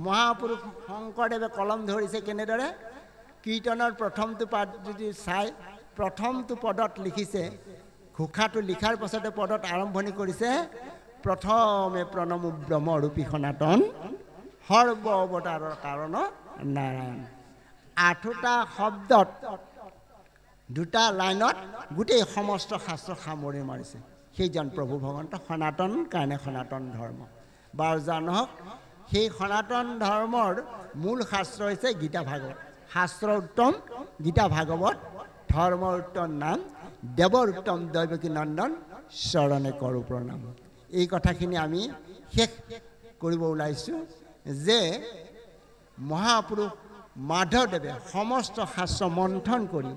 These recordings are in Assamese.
মহাপুৰুষ শংকৰদেৱে কলম ধৰিছে কেনেদৰে কীৰ্তনৰ প্ৰথমটো পাঠ যদি চাই প্ৰথমটো পদত লিখিছে ঘোষাটো লিখাৰ পাছতে পদত আৰম্ভণি কৰিছে প্ৰথমে প্ৰণম ব্ৰহ্মৰূপী সনাতন সৰ্ব অৱতাৰৰ কাৰণ নাৰায়ণ 8টা শব্দত 2টা লাইনত গোটেই সমস্ত শাস্ত্ৰ সামৰি মাৰিছে সেইজন প্ৰভু ভগৱন্ত সনাতন কাৰণে সনাতন ধৰ্ম বাৰু জানক সেই সনাতন ধৰ্মৰ মূল শাস্ত্ৰ হৈছে গীতা ভাগৱত শাস্ত্ৰ উত্তম গীতা ভাগৱত ধৰ্মৰ উত্তম নাম দেৱৰ উত্তম দৈৱকী নন্দন চৰণে কৰো প্ৰণাম এই কথাখিনি আমি শেষ কৰিব ওলাইছোঁ যে মহাপুৰুষ মাধৱদেৱে সমস্ত শাস্ত্ৰ মন্থন কৰি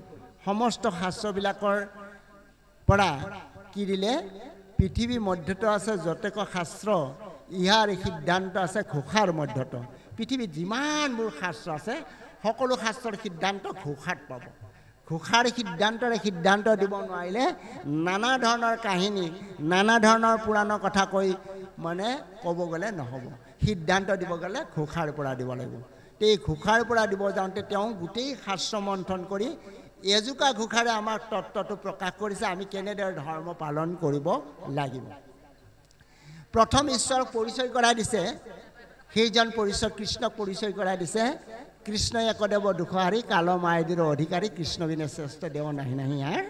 সমস্ত শাস্ত্ৰবিলাকৰ পৰা কি দিলে পৃথিৱী মধ্যত আছে যতেক শাস্ত্ৰ ইয়াৰ সিদ্ধান্ত আছে ঘোষাৰ মধ্যত পৃথিৱীত যিমানবোৰ শাস্ত্ৰ আছে সকলো শাস্ত্ৰৰ সিদ্ধান্ত ঘোষাত পাব ঘোষাৰ সিদ্ধান্তৰে সিদ্ধান্ত দিব নোৱাৰিলে নানা ধৰণৰ কাহিনী নানা ধৰণৰ পুৰাণৰ কথা কৈ মানে ক'ব গ'লে নহ'ব সিদ্ধান্ত দিব গ'লে ঘোষাৰ পৰা দিব লাগিব এই ঘোষাৰ পৰা দিব যাওঁতে তেওঁ গোটেই শাস্ত্ৰ মন্থন কৰি এজোকা ঘোষাৰে আমাৰ তত্ত্বটো প্ৰকাশ কৰিছে আমি কেনেদৰে ধৰ্ম পালন কৰিব লাগিব প্ৰথম ঈশ্বৰক পৰিচয় কৰাই দিছে সেইজন পৰিচয় কৃষ্ণক পৰিচয় কৰাই দিছে কৃষ্ণ একদেৱ দুখহাৰী কাল মায়াদিৰ অধিকাৰী কৃষ্ণ বিনে শ্ৰেষ্ঠ দেৱ নাহি নাহি ইয়াৰ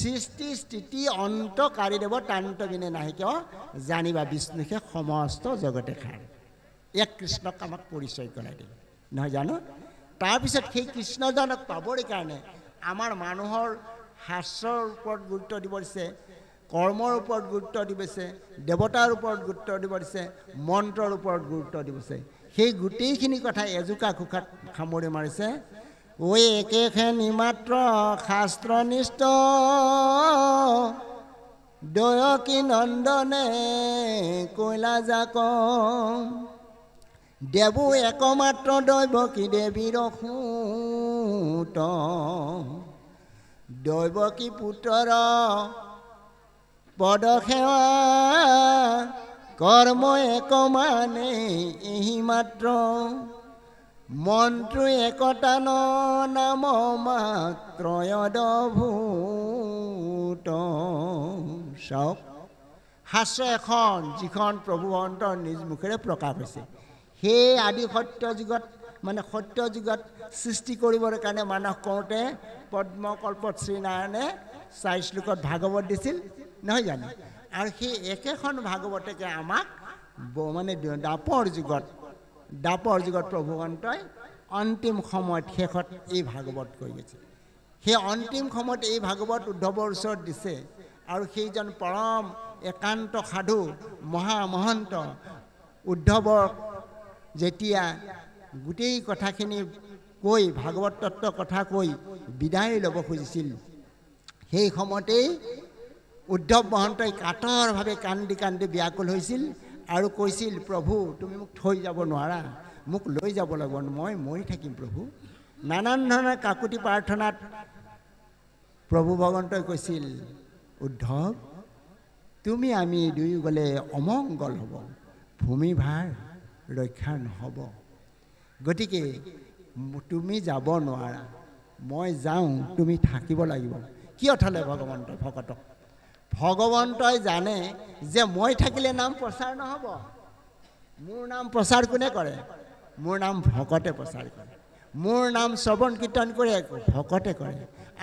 সৃষ্টি স্থিতি অন্তকাৰী দেৱ তান্ত বিনে নাহি কিয় জানিবা বিষ্ণুকে সমস্ত জগতে খাৰ এক কৃষ্ণক আমাক পৰিচয় কৰাই দিলে নহয় জানো তাৰপিছত সেই কৃষ্ণজনক পাবৰ কাৰণে আমাৰ মানুহৰ শাস্ত্ৰৰ ওপৰত গুৰুত্ব দিব দিছে কৰ্মৰ ওপৰত গুৰুত্ব দিছে দেৱতাৰ ওপৰত গুৰুত্ব দিব দিছে মন্ত্ৰৰ ওপৰত গুৰুত্ব দিছে সেই গোটেইখিনি কথা এজোকা ঘোষাত সামৰি মাৰিছে ঐ একেখেনি মাত্ৰ শাস্ত্ৰনিষ্ঠ দয়কী নন্দনে কৈলা যাক দেৱো একমাত্ৰ দৈৱকী দেৱীৰ সুত দৈৱকী পুত্ৰৰ পদসেৱা কৰ্ম একমানে এহি মাত্ৰ মন্ত্ৰ একতান নাম মাত্ৰয়দভূত চাওক শাস্ত্ৰ এখন যিখন প্ৰভু ভগৱন্তৰ নিজ মুখেৰে প্ৰকাশ হৈছে সেই আদি সত্য যুগত মানে সত্য যুগত সৃষ্টি কৰিবৰ কাৰণে মানস কৰোঁতে পদ্মকল্পত শ্ৰীনাৰায়ণে 4 শ্লোকত ভাগৱত দিছিল নহয় জানো আৰু সেই একেখন ভাগৱতকে আমাক মানে দাপৰ যুগত প্ৰভু ভগৱন্তই অন্তিম সময়ত শেষত এই ভাগৱত কৈ গৈছে সেই অন্তিম সময়ত এই ভাগৱত উদ্ধৱৰ ওচৰত দিছে আৰু সেইজন পৰম একান্ত সাধু মহামহন্ত উদ্ধৱৰ যেতিয়া গোটেই কথাখিনি কৈ ভাগৱত তত্ত্ব কথা কৈ বিদায় ল'ব খুজিছিল সেই সময়তেই উদ্ধৱ মহন্তই কাতৰভাৱে কান্দি কান্দি ব্যাকুল হৈছিল আৰু কৈছিল প্ৰভু তুমি মোক থৈ যাব নোৱাৰা মোক লৈ যাব লাগিব মই মৰি থাকিম প্ৰভু নানান ধৰণৰ কাকুতি প্ৰাৰ্থনাত প্ৰভু ভগৱন্তই কৈছিল উদ্ধৱ তুমি আমি দুই গ'লে অমংগল হ'ব ভূমি ভাৰ ৰক্ষা নহ'ব গতিকে তুমি যাব নোৱাৰা মই যাওঁ তুমি থাকিব লাগিব কিয় থলে ভগৱন্তই ভকতক ভগৱন্তই জানে যে মই থাকিলে নাম প্ৰচাৰ নহ'ব মোৰ নাম প্ৰচাৰ কোনে কৰে মোৰ নাম ভকতে প্ৰচাৰ কৰে মোৰ নাম শ্ৰৱণ কীৰ্তন কৰে ভকতে কৰে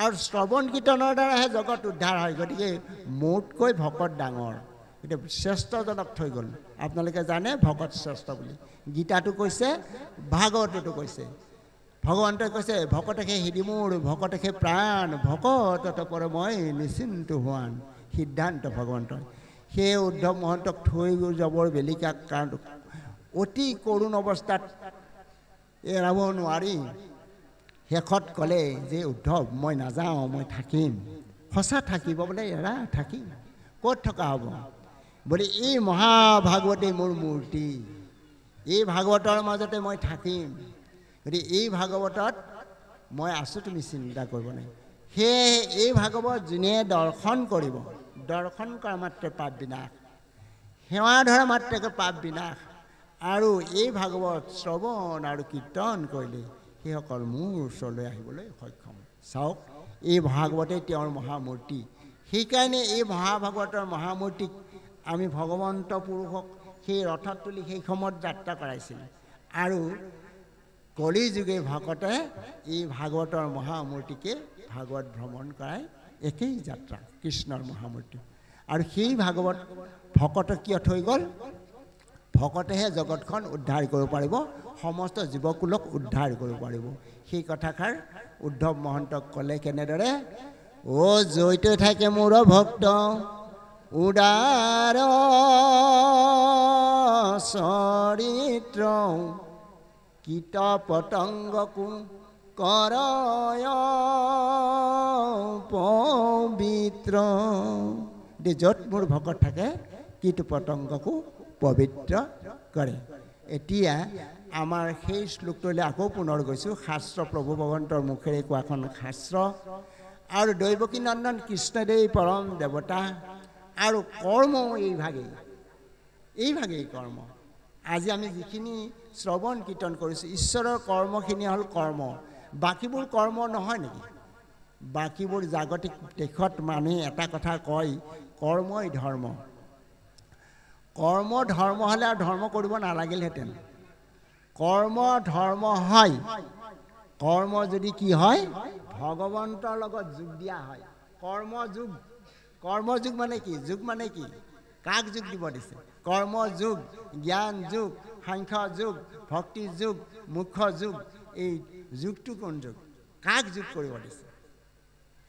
আৰু শ্ৰৱণ কীৰ্তনৰ দ্বাৰাহে জগত উদ্ধাৰ হয় গতিকে মোতকৈ ভকত ডাঙৰ এতিয়া শ্ৰেষ্ঠজনক থৈ গ'ল আপোনালোকে জানে ভকত শ্ৰেষ্ঠ বুলি গীতাটো কৈছে ভাগৱততো কৈছে ভগৱন্তই কৈছে ভকতকে হৃদি মোৰ ভকতকে প্ৰাণ ভকতত পৰ মই নিশ্চিন্ত হোৱান সিদ্ধান্ত ভগৱন্তৰ সেই উদ্ধৱ মহন্তক থৈ যাবৰ বেলিকা কাৰণ অতি কৰুণ অৱস্থাত এৰাব নোৱাৰি শেষত ক'লে যে উদ্ধৱ মই নাযাওঁ মই থাকিম সঁচা থাকিব বোলে এৰা থাকিম ক'ত থকা হ'ব বোলে এই মহাভাগৱতী মোৰ মূৰ্তি এই ভাগৱতৰ মাজতে মই থাকিম গতিকে এই ভাগৱতত মই আছোঁ তুমি চিন্তা কৰিব নাই সেয়ে এই ভাগৱত যোনে দৰ্শন কৰিব দৰ্শন কৰা মাত্ৰে পাপ বিনাশ সেৱা ধৰা মাত্ৰকে পাপ বিনাশ আৰু এই ভাগৱত শ্ৰৱণ আৰু কীৰ্তন কৰিলে সেইসকল মোৰ ওচৰলৈ আহিবলৈ সক্ষম। চাওক, এই ভাগৱতেই তেওঁৰ মহামূৰ্তি। সেইকাৰণে এই মহাভাগৱতৰ মহামূৰ্তিক আমি ভগৱন্ত পুৰুষক সেই ৰথত তুলি সেই সময়ত যাত্ৰা কৰাইছিল। আৰু কলি যুগে ভকতে এই ভাগৱতৰ মহামূৰ্তিকে ভাগৱত ভ্ৰমণ কৰাই একেই যাত্ৰা কৃষ্ণৰ মহামূৰ্তি। আৰু সেই ভাগৱত ভকতে কিয় থৈ গ'ল? ভকতেহে জগতখন উদ্ধাৰ কৰিব পাৰিব, সমস্ত জীৱকুলক উদ্ধাৰ কৰিব পাৰিব। সেই কথাষাৰ উদ্ধৱ মহন্তক ক'লে কেনেদৰে? অ' জয়িত থাকে মোৰ ভক্ত উদাৰ চৰিত্ৰ, কীট পতংগকো কৰয় পবিত্ৰ। য'ত মোৰ ভকত থাকে কীট পতংগকো পবিত্ৰ কৰে। এতিয়া আমাৰ সেই শ্লোকটোলৈ আকৌ পুনৰ গৈছোঁ। শাস্ত্ৰ প্ৰভু ভগৱন্তৰ মুখেৰে কোৱাখন শাস্ত্ৰ আৰু দৈৱকী নন্দন কৃষ্ণদেৱ পৰম দেৱতা আৰু কৰ্ম এইভাগেই কৰ্ম। আজি আমি যিখিনি শ্ৰৱণ কীৰ্তন কৰিছোঁ, ঈশ্বৰৰ কৰ্মখিনি হ'ল কৰ্ম। বাকীবোৰ কৰ্ম নহয় নেকি? বাকীবোৰ জাগতিক দেশত মানুহে এটা কথা কয়, কৰ্মই ধৰ্ম। কৰ্ম ধৰ্ম হ'লে আৰু ধৰ্ম কৰিব নালাগিলহেঁতেন। কৰ্ম ধৰ্ম হয়, কৰ্ম যদি কি হয়? ভগৱন্তৰ লগত যোগ দিয়া হয়। কৰ্মযোগ। কৰ্মযোগ মানে কি? যোগ মানে কি? কাক যোগ দিব দিছে? কৰ্মযোগ, জ্ঞান যোগ, সাংখ্য যোগ, ভক্তি যোগ, মুখ্য যোগ। এই যোগটো কোন যোগ? কাক যোগ কৰিব দিছে?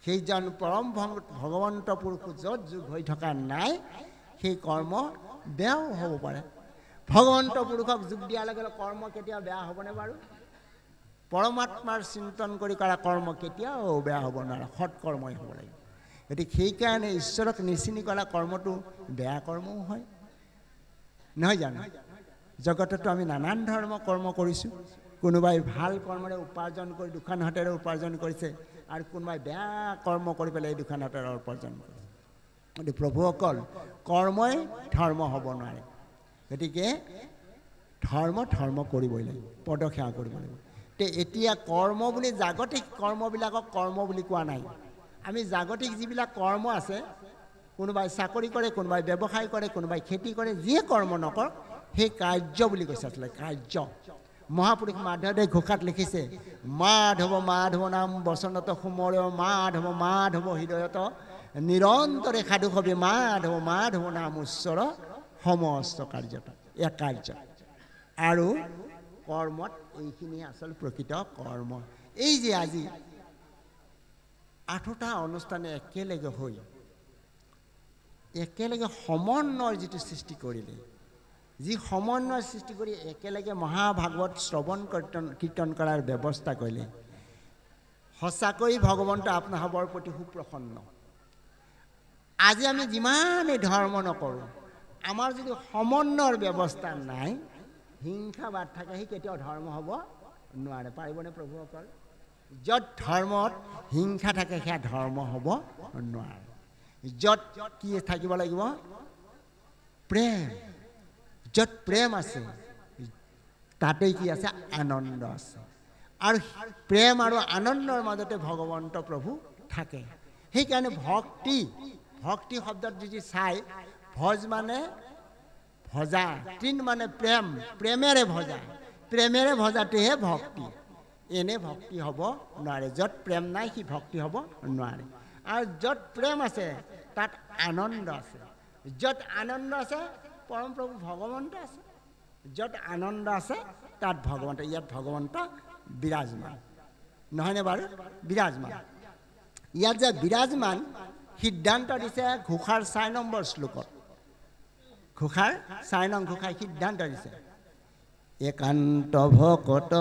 সেইজন পৰম ভগৱন্ত পুৰুষ য'ত যোগ হৈ থকা নাই, সেই কৰ্ম বেয়াও হ'ব পাৰে। ভগৱন্ত পুৰুষক যোগ দিয়াৰ লগে লগে কৰ্ম কেতিয়াও বেয়া হ'বনে বাৰু? পৰমাত্মাৰ চিন্তন কৰি কৰা কৰ্ম কেতিয়াও বেয়া হ'ব নোৱাৰে, সৎকৰ্মই হ'ব লাগিব। গতিকে সেইকাৰণে ঈশ্বৰক নিচিনি কৰা কৰ্মটো বেয়া কৰ্মও হয়, নহয় জানো? জগততো আমি নানান ধৰণৰ কৰ্ম কৰিছোঁ। কোনোবাই ভাল কৰ্মৰে উপাৰ্জন কৰি দুখন হাতেৰে উপাৰ্জন কৰিছে, আৰু কোনোবাই বেয়া কৰ্ম কৰি পেলাই এই দুখন হাতেৰে উপাৰ্জন কৰিছে। গতিকে প্ৰভুসকল, কৰ্মই ধৰ্ম হ'ব নোৱাৰে। গতিকে ধৰ্ম কৰিবই লাগিব, পদসেৱা কৰিব লাগিব। এতিয়া কৰ্ম বুলি জাগতিক কৰ্মবিলাকক কৰ্ম বুলি কোৱা নাই। আমি জাগতিক যিবিলাক কৰ্ম আছে, কোনোবাই চাকৰি কৰে, কোনোবাই ব্যৱসায় কৰে, কোনোবাই খেতি কৰে, যিয়ে কৰ্ম নকৰক সেই কাৰ্য বুলি কৈছে। আচলতে কাৰ্য। মহাপুৰুষ মাধৱদেৱ ঘোষাত লিখিছে, মাধৱ মাধৱ নাম বচনত সুমৰ, মাধৱ মাধৱ হৃদয়ত নিৰন্তৰে সাধু হবি, মাধৱ মাধৱ নাম উচ্চৰ সমস্ত কাৰ্যত। এয়া কাৰ্য। আৰু কৰ্মত এইখিনি আচল প্ৰকৃত কৰ্ম। এই যে আজি 8টা অনুষ্ঠানে একেলগে হৈ একেলগে সমন্বয়ৰ যিটো সৃষ্টি কৰিলে, যি সমন্বয় সৃষ্টি কৰি একেলগে মহাভাগৱত শ্ৰৱণ কীৰ্তন কৰাৰ ব্যৱস্থা কৰিলে, সঁচাকৈ ভগৱন্ত আপোনাসৱৰ প্ৰতি সুপ্ৰসন্ন। আজি আমি যিমানেই ধৰ্ম নকৰোঁ, আমাৰ যদি সমন্বয়ৰ ব্যৱস্থা নাই, হিংসাবাদ থাকে, সি কেতিয়াও ধৰ্ম হ'ব নোৱাৰে। পাৰিবনে প্ৰভুসকল? য'ত ধৰ্মত হিংসা থাকে সেয়া ধৰ্ম হ'ব নোৱাৰে। য'ত কি থাকিব লাগিব? প্ৰেম। য'ত প্ৰেম আছে তাতেই কি আছে? আনন্দ আছে। আৰু প্ৰেম আৰু আনন্দৰ মাজতে ভগৱন্ত প্ৰভু থাকে। সেইকাৰণে ভক্তি শব্দত যদি চাই, ভজ মানে ভজা, তৃণ মানে প্ৰেম, প্ৰেমেৰে ভজা, প্ৰেমেৰে ভজাটোহে ভক্তি। এনে ভক্তি হ'ব নোৱাৰে। য'ত প্ৰেম নাই সি ভক্তি হ'ব নোৱাৰে। আৰু য'ত প্ৰেম আছে তাত আনন্দ আছে। য'ত আনন্দ আছে পৰম প্ৰভু ভগৱন্ত আছে। য'ত আনন্দ আছে তাত ভগৱন্ত। ইয়াত ভগৱন্ত বিৰাজমান, নহয়নে বাৰু? বিৰাজমান। ইয়াত যে বিৰাজমান সিদ্ধান্ত দিছে ঘোষাৰ 4 নম্বৰ শ্লোকত। ঘোষাৰ 4 নং ঘোষাই সিদ্ধান্ত দিছে, একান্ত ভকত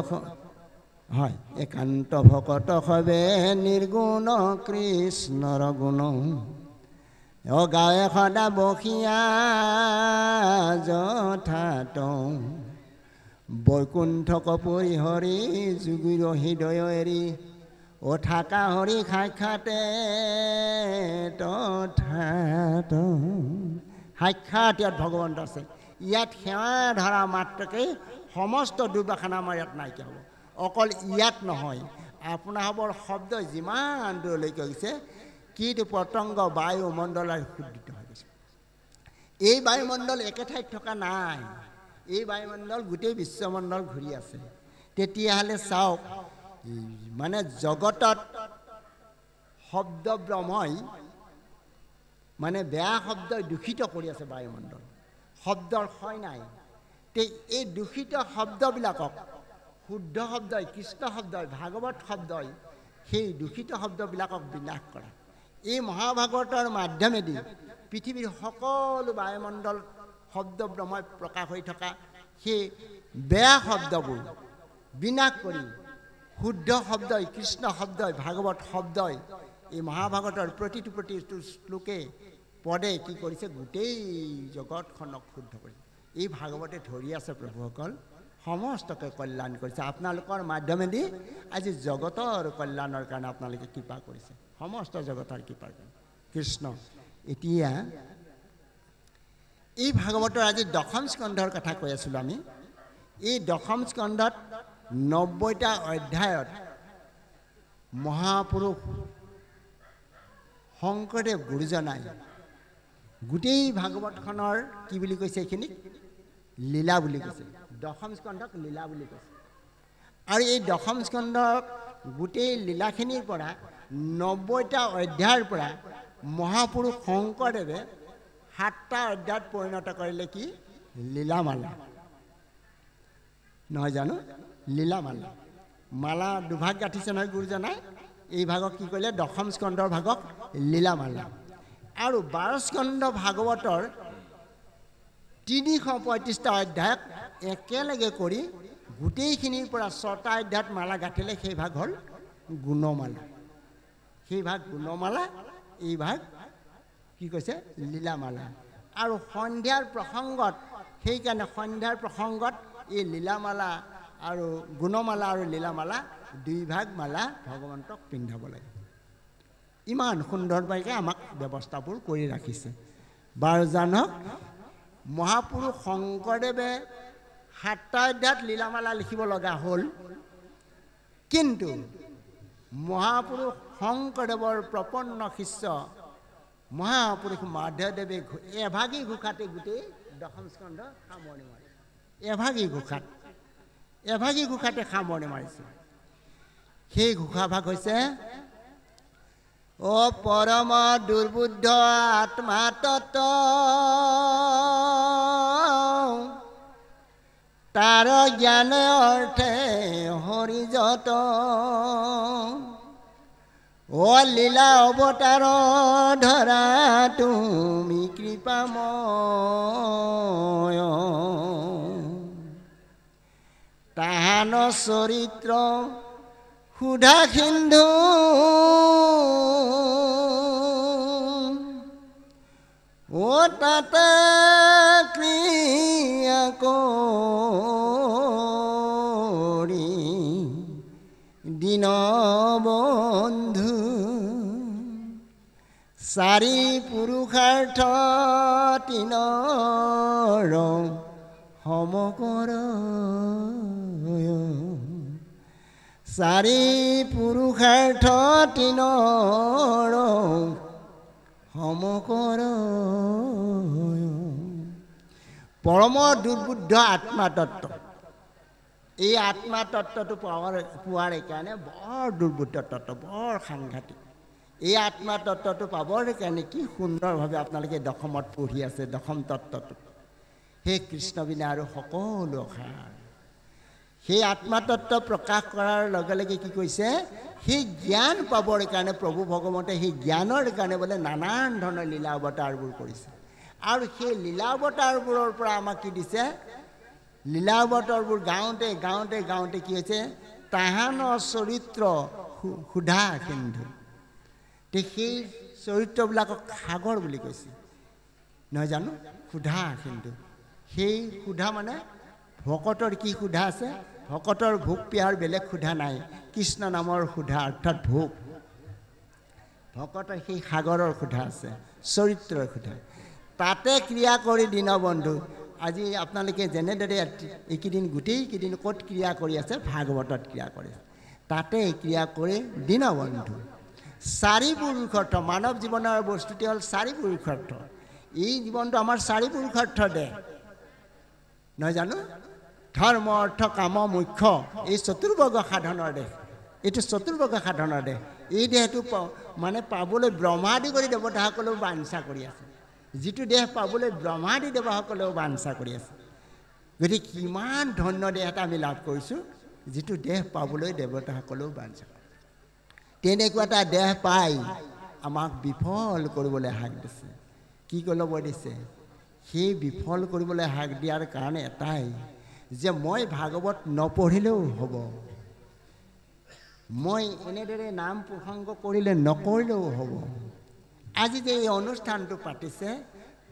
হয়, একান্ত ভকত হবে নিৰ্গুণ কৃষ্ণৰ গুণ, অগাৱে সদা বসিয়া যথাত, বৈকুণ্ঠ কপুৰী হৰি যোগীৰ হৃদয় এৰি, ও থাকা হৰি সাক্ষাতে তথাত। সাক্ষাৎ ইয়াত ভগৱন্ত আছে। ইয়াত সেৱা ধৰা মাত্ৰকেই সমস্ত দুৰ্বাসনা আমাৰ ইয়াত নাইকিয়া হ'ব। অকল ইয়াত নহয়, আপোনাৰবোৰ শব্দ যিমান দূৰলৈকে গৈছে কীট পতংগ বায়ুমণ্ডল শুদ্ধিত হৈ গৈছে। এই বায়ুমণ্ডল একে ঠাইত থকা নাই, এই বায়ুমণ্ডল গোটেই বিশ্বমণ্ডল ঘূৰি আছে। তেতিয়াহ'লে চাওক, মানে জগতত শব্দ ব্ৰহ্মই মানে বেয়া শব্দই দূষিত কৰি আছে বায়ুমণ্ডল, শব্দৰ ক্ষয় নাই। তে এই দূষিত শব্দবিলাকক শুদ্ধ শব্দই, কৃষ্ণ শব্দই, ভাগৱত শব্দই সেই দূষিত শব্দবিলাকক বিনাশ কৰা। এই মহাভাগৱতৰ মাধ্যমেদি পৃথিৱীৰ সকলো বায়ুমণ্ডল শব্দ ব্ৰহ্মই প্ৰকাশ হৈ থকা সেই বেয়া শব্দবোৰ বিনাশ কৰি শুদ্ধ শব্দই, কৃষ্ণ শব্দই, ভাগৱত শব্দই এই মহাভাগৱতৰ প্ৰতিটো শ্লোকে পদে কি কৰিছে, গোটেই জগতখনক শুদ্ধ কৰিছে। এই ভাগৱতে ধৰি আছে প্ৰভুসকল, সমস্তকে কল্যাণ কৰিছে। আপোনালোকৰ মাধ্যমেদি আজি জগতৰ কল্যাণৰ কাৰণে আপোনালোকে কৃপা কৰিছে, সমস্ত জগতৰ কৃপাৰ কাৰণে কৃষ্ণ। এতিয়া এই ভাগৱতৰ আজি দশম স্কন্ধৰ কথা কৈ আছিলোঁ আমি। এই দশম স্কন্ধত 90টা অধ্যায়ত মহাপুৰুষ শংকৰদেৱ গুৰুজনাই গোটেই ভাগৱতখনৰ কি বুলি কৈছে, এইখিনিক লীলা বুলি কৈছে। দশম স্কন্ধক লীলা বুলি কৈছে। আৰু এই দশম স্কন্ধক গোটেই লীলাখিনিৰ পৰা 90টা অধ্যায়ৰ পৰা মহাপুৰুষ শংকৰদেৱে 7টা অধ্যায়ত পৰিণত কৰিলে কি, লীলামালা নহয় জানো? লীলামালা, মালা দুভাগ গাঁঠিছে নহয় গুৰুজনাই। এই ভাগক কি কৰিলে, দশম স্কন্ধৰ ভাগক লীলামালা। আৰু 12 স্কন্ধ ভাগৱতৰ 335টা অধ্যায়ক একেলগে কৰি গোটেইখিনিৰ পৰা 6টা অধ্যায়ত মালা গাঁঠিলে, সেই ভাগ হ'ল গুণমালা। সেই ভাগ গুণমালা, এই ভাগ কি কৈছে, লীলামালা। আৰু সন্ধ্যাৰ প্ৰসংগত, সেইকাৰণে সন্ধ্যাৰ প্ৰসংগত এই লীলামালা আৰু গুণমালা আৰু লীলামালা দুই ভাগ মালা ভগৱন্তক পিন্ধাব লাগে। ইমান সুন্দৰভাৱে আমাক ব্যৱস্থাবোৰ কৰি ৰাখিছে। বাৰু জানক, মহাপুৰুষ শংকৰদেৱে 7টা অধ্যায়ত লীলামালা লিখিব লগা হ'ল, কিন্তু মহাপুৰুষ শংকৰদেৱৰ প্ৰপন্ন শিষ্য মহাপুৰুষ মাধৱদেৱে এভাগী ঘোষাতে গোটেই দশম স্কন্ধ সামৰণি মাৰিছে। এভাগী ঘোষাতে সামৰণি মাৰিছে। সেই ঘোষাভাগ হৈছে, অ পৰম দুৰ্বুদ্ধ আত্মা তত্ত্ব, তাৰ জ্ঞানে অৰ্থে হৰিযত, অ লীলা অৱতাৰ ধৰা তুমি কৃপাময়, তাহান চৰিত্ৰ সুধা সিন্ধু, ও তাতে ক্ৰিয়া কৰি দীনবন্ধু, চাৰি পুৰুষাৰ্থ তিনৰ সমকৰ, চাৰি পুৰুষাৰ্থ তিনৰ সমকৰ, পৰম দুৰ্বুদ্ধ আত্মাতত্ত্ব। এই আত্মাতত্ত্বটো পোৱাৰ কাৰণে বৰ দুৰ্বুদ্ধ তত্ত্ব, বৰ সাংঘাতিক। এই আত্মাতত্ত্বটো পাবৰ কাৰণে কি সুন্দৰভাৱে আপোনালোকে দশমত পঢ়ি আছে। দশম তত্ত্বটো সেই কৃষ্ণ বিনা আৰু সকলো অসাৰ। সেই আত্মাতত্ত্ব প্ৰকাশ কৰাৰ লগে লগে কি কৈছে, সেই জ্ঞান পাবৰ কাৰণে প্ৰভু ভগৱন্তে সেই জ্ঞানৰ কাৰণে বোলে নানান ধৰণৰ লীলা অৱতাৰবোৰ কৰিছে। আৰু সেই লীলা অৱতাৰবোৰৰ পৰা আমাক কি দিছে, লীলা অৱতাৰবোৰ গাওঁতে গাওঁতে গাওঁতে কি হৈছে, তাহান চৰিত্ৰ সুধা সিন্ধু। সেই চৰিত্ৰবিলাকক সাগৰ বুলি কৈছে নহয় জানো, সুধা সিন্ধু। সেই সুধা মানে ভকতৰ কি সুধা আছে, ভকতৰ ভোক পিয়াৰ বেলেগ সুধা নাই, কৃষ্ণ নামৰ সুধা অৰ্থাৎ ভোক। ভকতৰ সেই সাগৰৰ সুধা আছে, চৰিত্ৰৰ সুধা। তাতে ক্ৰিয়া কৰি দীনবন্ধু, আজি আপোনালোকে যেনেদৰে এইকেইদিন গোটেইকেইদিন ক'ত ক্ৰিয়া কৰি আছে ভাগৱতত ক্ৰিয়া কৰে তাতে ক্ৰিয়া কৰি দীনবন্ধু চাৰি পুৰুষাৰ্থ মানৱ জীৱনৰ বস্তুটি হ'ল চাৰি পুৰুষাৰ্থ এই জীৱনটো আমাৰ চাৰি পুৰুষাৰ্থ দেহ নহয় জানো ধৰ্ম অৰ্থ কাম মুখ্য এই চতুৰ্বৰ্গ সাধনৰ দেহ এইটো চতুৰ্বৰ্গ সাধনৰ দেহ এই দেহটো মানে পাবলৈ ব্ৰহ্মাদি কৰি দেৱতাসকলেও বাঞ্ছা কৰি আছে যিটো দেহ পাবলৈ ব্ৰহ্মাদি দেৱসকলেও বাঞ্ছা কৰি আছে গতিকে কিমান ধন্য দেহ এটা আমি লাভ কৰিছোঁ যিটো দেহ পাবলৈ দেৱতাসকলেও বাঞ্ছা কৰে তেনেকুৱা এটা দেহ পাই আমাক বিফল কৰিবলৈ হাক দিছে কি কৰিব দিছে সেই বিফল কৰিবলৈ হাক দিয়াৰ কাৰণে এটাই যে মই ভাগৱত নপঢ়িলেও হ'ব মই এনেদৰে নাম প্ৰসংগ কৰিলে নকৰিলেও হ'ব আজি যে এই অনুষ্ঠানটো পাতিছে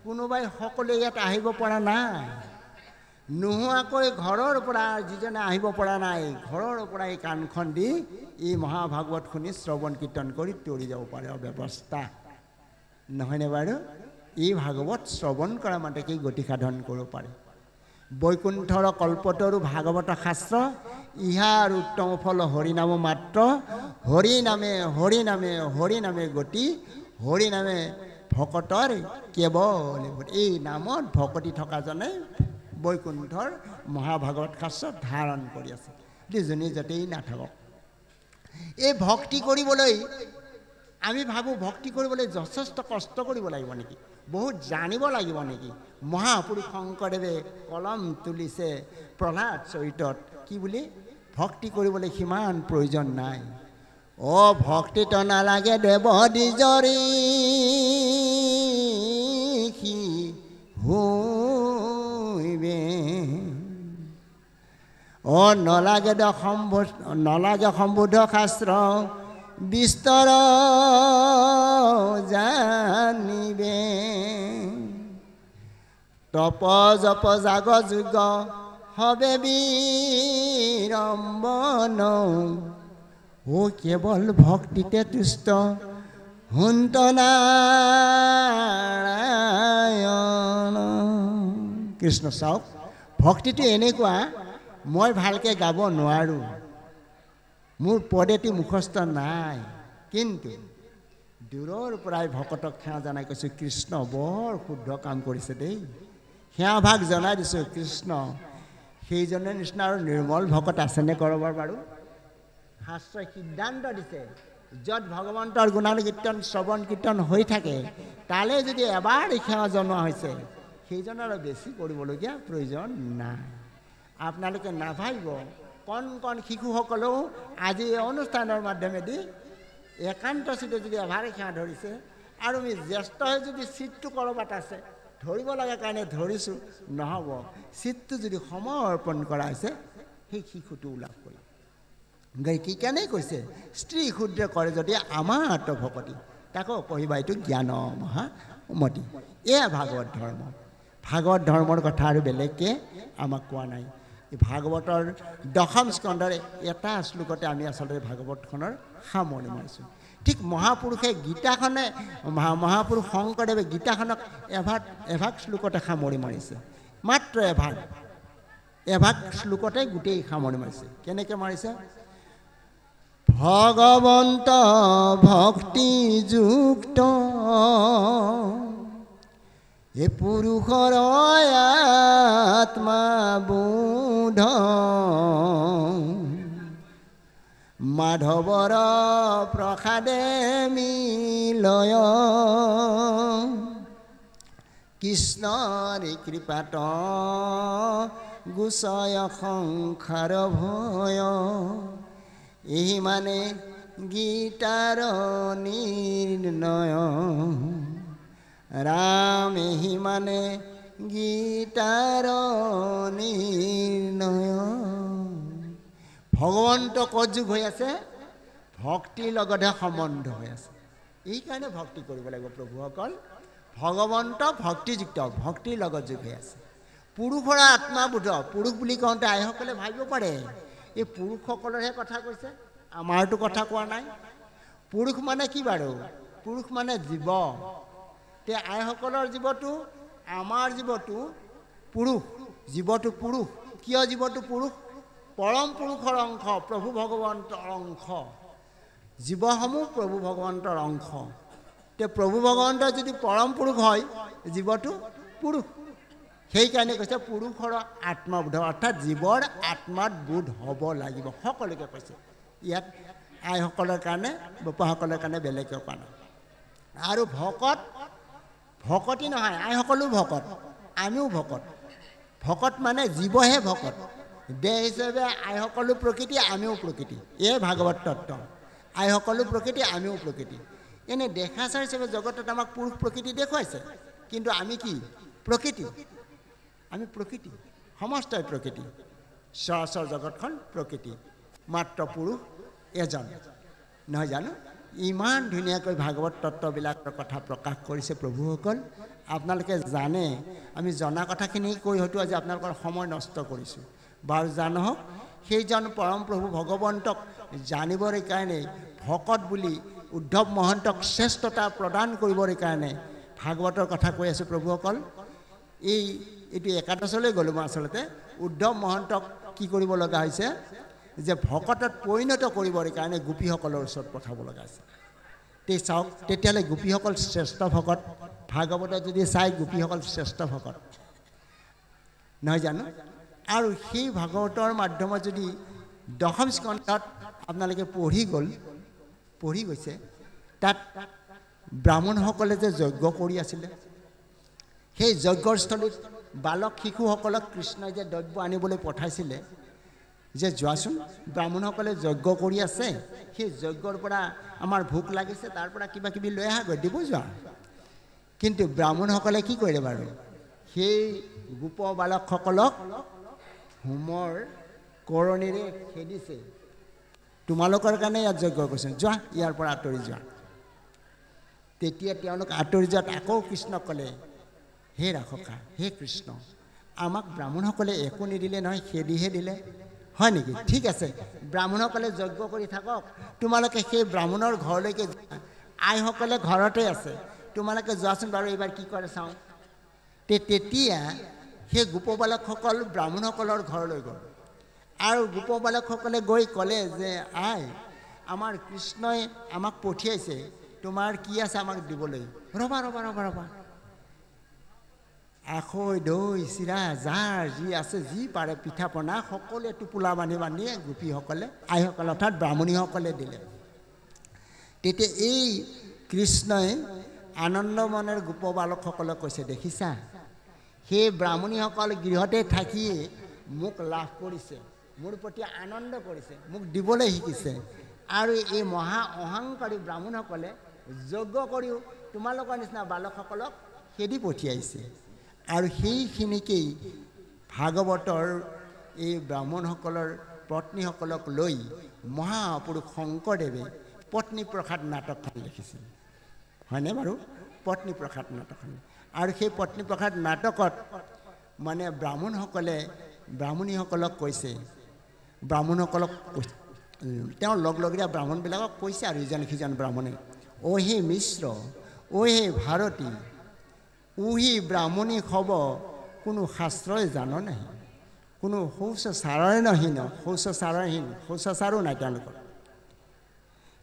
কোনোবাই সকলোৱে ইয়াত আহিব পৰা নাই নোহোৱাকৈ ঘৰৰ পৰা যিজনে আহিব পৰা নাই ঘৰৰ পৰা এই কাণখন দি এই মহাভাগৱত শুনি শ্ৰৱণ কীৰ্তন কৰি তৰি যাব পাৰে ব্যৱস্থা নহয়নে বাৰু এই ভাগৱত শ্ৰৱণ কৰা মাত্ৰকেই গতি সাধন কৰিব পাৰে বৈকুণ্ঠৰ কল্পতৰু ভাগৱত শাস্ত্ৰ ইহাৰ উত্তম ফল হৰিনাম মাত্ৰ হৰি নামে গতি হৰি নামে ভকতৰ কেৱল এই নামত ভকতি থকাজনে বৈকুণ্ঠৰ মহাভাগৱত শাস্ত্ৰ ধাৰণ কৰি আছে দুজনী য'তেই নাথাকক এই ভক্তি কৰিবলৈ আমি ভাবোঁ ভক্তি কৰিবলৈ যথেষ্ট কষ্ট কৰিব লাগিব নেকি বহুত জানিব লাগিব নেকি মহাপুৰুষ শংকৰদেৱে কলম তুলিছে প্ৰহ্লাদ চৰিতত কি বুলি ভক্তি কৰিবলৈ সিমান প্ৰয়োজন নাই ভক্তিত নালাগে দেৱ দিজৰি নলাগে সম্বোধ শাস্ত্ৰ বিস্তৰ জানিবে তপ জপ জাগ যোগ হবে বিৰম্বন কেৱল ভক্তিতে তুষ্ট হন্ত নাৰায়ণ কৃষ্ণ চাওক ভক্তিটো এনেকুৱা মই ভালকৈ গাব নোৱাৰোঁ মোৰ পদেটি মুখস্থ নাই কিন্তু দূৰৰ পৰাই ভকতক সেৱা জনাই কৈছোঁ কৃষ্ণ বৰ শুদ্ধ কাম কৰিছে দেই সেৱা ভাগ জনাই দিছোঁ কৃষ্ণ সেইজনে নিচিনা আৰু নিৰ্মল ভকত আছেনে কৰবাৰ বাৰু শাস্ত্ৰই সিদ্ধান্ত দিছে য'ত ভগৱন্তৰ গুণানুকীৰ্তন শ্ৰৱণ কীৰ্তন হৈ থাকে তালৈ যদি এবাৰ সেৱা জনোৱা হৈছে সেইজনৰ আৰু বেছি কৰিবলগীয়া প্ৰয়োজন নাই আপোনালোকে নাভাবিব কণ শিশুসকলেও আজি এই অনুষ্ঠানৰ মাধ্যমেদি একান্ত চিটে যদি এবাৰ সেৱা ধৰিছে আৰু আমি জ্যেষ্ঠ হৈ যদি চিটটো ক'ৰবাত আছে ধৰিব লগা কাৰণে ধৰিছোঁ নহ'ব চিটটো যদি সমৰ্পণ কৰা হৈছে সেই শিশুটো লাভ কৰিব কি কেনেকৈ কৈছে স্ত্ৰী ক্ষুদ্ৰ কৰে যদি আমাৰ ভকতি তাকো কহিবা এইটো জ্ঞান মহামতি এয়া ভাগৱত ধৰ্মৰ কথা আৰু বেলেগকৈ আমাক কোৱা নাই এই ভাগৱতৰ দশম স্কন্ধৰ এটা শ্লোকতে আমি আচলতে ভাগৱতখনৰ সামৰণি মাৰিছোঁ ঠিক মহাপুৰুষে গীতাখনে মহাপুৰুষ শংকৰদেৱে গীতাখনক এভাগ শ্লোকতে সামৰি মাৰিছে মাত্ৰ এভাগ শ্লোকতে গোটেই সামৰি মাৰিছে কেনেকৈ মাৰিছে ভগৱন্ত ভক্তিযুক্ত এ পুৰুষৰ আত্মা বোধ মাধৱৰ প্ৰসাদে মিলয় কৃষ্ণৰ কৃপাত গুচয় সংসাৰ ভয় এই মানে গীতাৰ নিৰ্ণয় ৰাম এই মানে গীতাৰ নিৰ্ণয় ভগৱন্ত ক'ত যোগ হৈ আছে ভক্তিৰ লগতহে সম্বন্ধ হৈ আছে এইকাৰণে ভক্তি কৰিব লাগিব প্ৰভুসকল ভগৱন্ত ভক্তিযুক্ত ভক্তিৰ লগত যোগ হৈ আছে পুৰুষৰ আত্মাবোধ পুৰুষ বুলি কওঁতে আইসকলে ভাবিব পাৰে এই পুৰুষসকলৰহে কথা কৈছে আমাৰতো কথা কোৱা নাই পুৰুষ মানে কি বাৰু পুৰুষ মানে জীৱ তে আইসকলৰ জীৱটো আমাৰ জীৱটো পুৰুষ জীৱটো পুৰুষ কিয় জীৱটো পুৰুষ পৰম পুৰুষৰ অংশ প্ৰভু ভগৱন্তৰ অংশ জীৱসমূহ প্ৰভু ভগৱন্তৰ অংশ তে প্ৰভু ভগৱন্ত যদি পৰম পুৰুষ হয় জীৱটো পুৰুষ সেইকাৰণে কৈছে পুৰুষৰ আত্মবোধ অৰ্থাৎ জীৱৰ আত্মাত বোধ হ'ব লাগিব সকলোকে কৈছে ইয়াত আইসকলৰ কাৰণে বাপাসকলৰ কাৰণে বেলেগকৈ কোৱা নাই আৰু ভকতি নহয় আইসকলো ভকত আমিও ভকত মানে জীৱহে ভকত দেহ হিচাপে আইসকলো প্ৰকৃতি আমিও প্ৰকৃতি এই ভাগৱত তত্ত্ব আইসকলো প্ৰকৃতি আমিও প্ৰকৃতি এনে দেখাচাৰ হিচাপে জগতত আমাক পুৰুষ প্ৰকৃতি দেখুৱাইছে কিন্তু আমি কি প্ৰকৃতি আমি প্ৰকৃতি সমস্তই প্ৰকৃতি চৰাচৰ জগতখন প্ৰকৃতি মাত্ৰ পুৰুষ এজন নহয় জানো ইমান ধুনীয়াকৈ ভাগৱত তত্ত্ববিলাকৰ কথা প্ৰকাশ কৰিছে প্ৰভুসকল আপোনালোকে জানে আমি জনা কথাখিনি কৈ হয়তো আজি আপোনালোকৰ সময় নষ্ট কৰিছোঁ বাৰু জানক সেইজন পৰম প্ৰভু ভগৱন্তক জানিবৰ কাৰণে ভকত বুলি উদ্ধৱ মহন্তক শ্ৰেষ্ঠতা প্ৰদান কৰিবৰ কাৰণে ভাগৱতৰ কথা কৈ আছোঁ প্ৰভুসকল এইটো একাদশলৈ গ'লোঁ মই আচলতে উদ্ধৱ মহন্তক কি কৰিব লগা হৈছে যে ভকতত পৰিণত কৰিবৰ কাৰণে গোপীসকলৰ ওচৰত পঠাব লগা আছে তে চাওক তেতিয়াহ'লে গোপীসকল শ্ৰেষ্ঠ ভকত ভাগৱতত যদি চাই গোপীসকল শ্ৰেষ্ঠ ভকত নহয় জানো আৰু সেই ভাগৱতৰ মাধ্যমত যদি দশম স্কন্ধত আপোনালোকে পঢ়ি গৈছে তাত ব্ৰাহ্মণসকলে যে যজ্ঞ কৰি আছিলে সেই যজ্ঞৰ স্থলীত বালক শিশুসকলক কৃষ্ণই যে দ্ৰব্য আনিবলৈ পঠাইছিলে যে যোৱাচোন ব্ৰাহ্মণসকলে যজ্ঞ কৰি আছে সেই যজ্ঞৰ পৰা আমাৰ ভোক লাগিছে তাৰ পৰা কিবা কিবি লৈ আহাগৈ দিব যোৱা কিন্তু ব্ৰাহ্মণসকলে কি কৰিলে বাৰু সেই গোপ বালকসকলক হোমৰ কৰণীৰে খেদিছে তোমালোকৰ কাৰণে ইয়াত যজ্ঞ কৰিছে যোৱা ইয়াৰ পৰা আঁতৰি যোৱা তেতিয়া তেওঁলোক আঁতৰি যোৱাত আকৌ কৃষ্ণক ক'লে হে ৰাখকা হে কৃষ্ণ আমাক ব্ৰাহ্মণসকলে একো নিদিলে নহয় খেদিহে দিলে হয় নেকি ঠিক আছে ব্ৰাহ্মণসকলে যজ্ঞ কৰি থাকক তোমালোকে সেই ব্ৰাহ্মণৰ ঘৰলৈকে আইসকলে ঘৰতে আছে তোমালোকে যোৱাচোন বাৰু এইবাৰ কি কৰে চাওঁ তেতিয়া সেই গোপবালকসকল ব্ৰাহ্মণসকলৰ ঘৰলৈ গ'ল আৰু গোপবালকসকলে গৈ ক'লে যে আই আমাৰ কৃষ্ণই আমাক পঠিয়াইছে তোমাৰ কি আছে আমাক দিবলৈ ৰ'বা আখৈ দৈ চিৰা যাৰ যি আছে যি পাৰে পিঠা পনা সকলোৱে টোপোলা বান্ধি গোপীসকলে আইসকলে অৰ্থাৎ ব্ৰাহ্মণীসকলে দিলে তেতিয়া এই কৃষ্ণই আনন্দ মনেৰে গোপ বালকসকলক কৈছে দেখিছা সেই ব্ৰাহ্মণীসকল গৃহতে থাকিয়ে মোক লাভ কৰিছে মোৰ প্ৰতি আনন্দ কৰিছে মোক দিবলৈ শিকিছে আৰু এই মহা অহংকাৰী ব্ৰাহ্মণসকলে যজ্ঞ কৰিও তোমালোকৰ নিচিনা বালকসকলক খেদি পঠিয়াইছে আৰু সেইখিনিকেই ভাগৱতৰ এই ব্ৰাহ্মণসকলৰ পত্নীসকলক লৈ মহাপুৰুষ শংকৰদেৱে পত্নী প্ৰসাদ নাটকখন লিখিছিল হয়নে বাৰু পত্নী প্ৰসাদ নাটকখন আৰু সেই পত্নী প্ৰসাদ নাটকত মানে ব্ৰাহ্মণীসকলক কৈছে ব্ৰাহ্মণসকলক তেওঁ লগৰীয়া ব্ৰাহ্মণবিলাকক কৈছে আৰু ইজন সিজন ব্ৰাহ্মণে অ হে মিশ্ৰ অ হে ভাৰতী উহি ব্ৰাহ্মণী খব কোনো শাস্ত্ৰই জানো নাই কোনো শৌচাচাৰো নাই তেওঁলোকৰ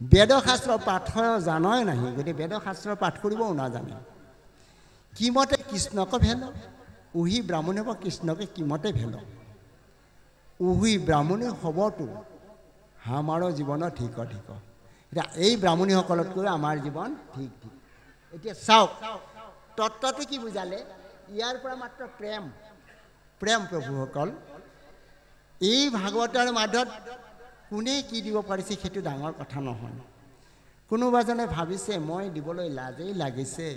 বেদশাস্ত্ৰ পাঠ জানই নাহি গতিকে বেদশাস্ত্ৰ পাঠ কৰিবও নাজানে কিমতে কৃষ্ণক ভেল উহি ব্ৰাহ্মণী হ'ব কৃষ্ণকে কিমতে ভেল উহি ব্ৰাহ্মণী হ'বতো আমাৰো জীৱনৰ ঠিক এতিয়া এই ব্ৰাহ্মণীসকলতকৈ আমাৰ জীৱন ঠিক এতিয়া চাওক তত্ত্বটো কি বুজালে ইয়াৰ পৰা মাত্ৰ প্ৰেম প্ৰভুসকল এই ভাগৱতৰ মাজত কোনে কি দিব পাৰিছে সেইটো ডাঙৰ কথা নহয় কোনোবাজনে ভাবিছে মই দিবলৈ লাজেই লাগিছে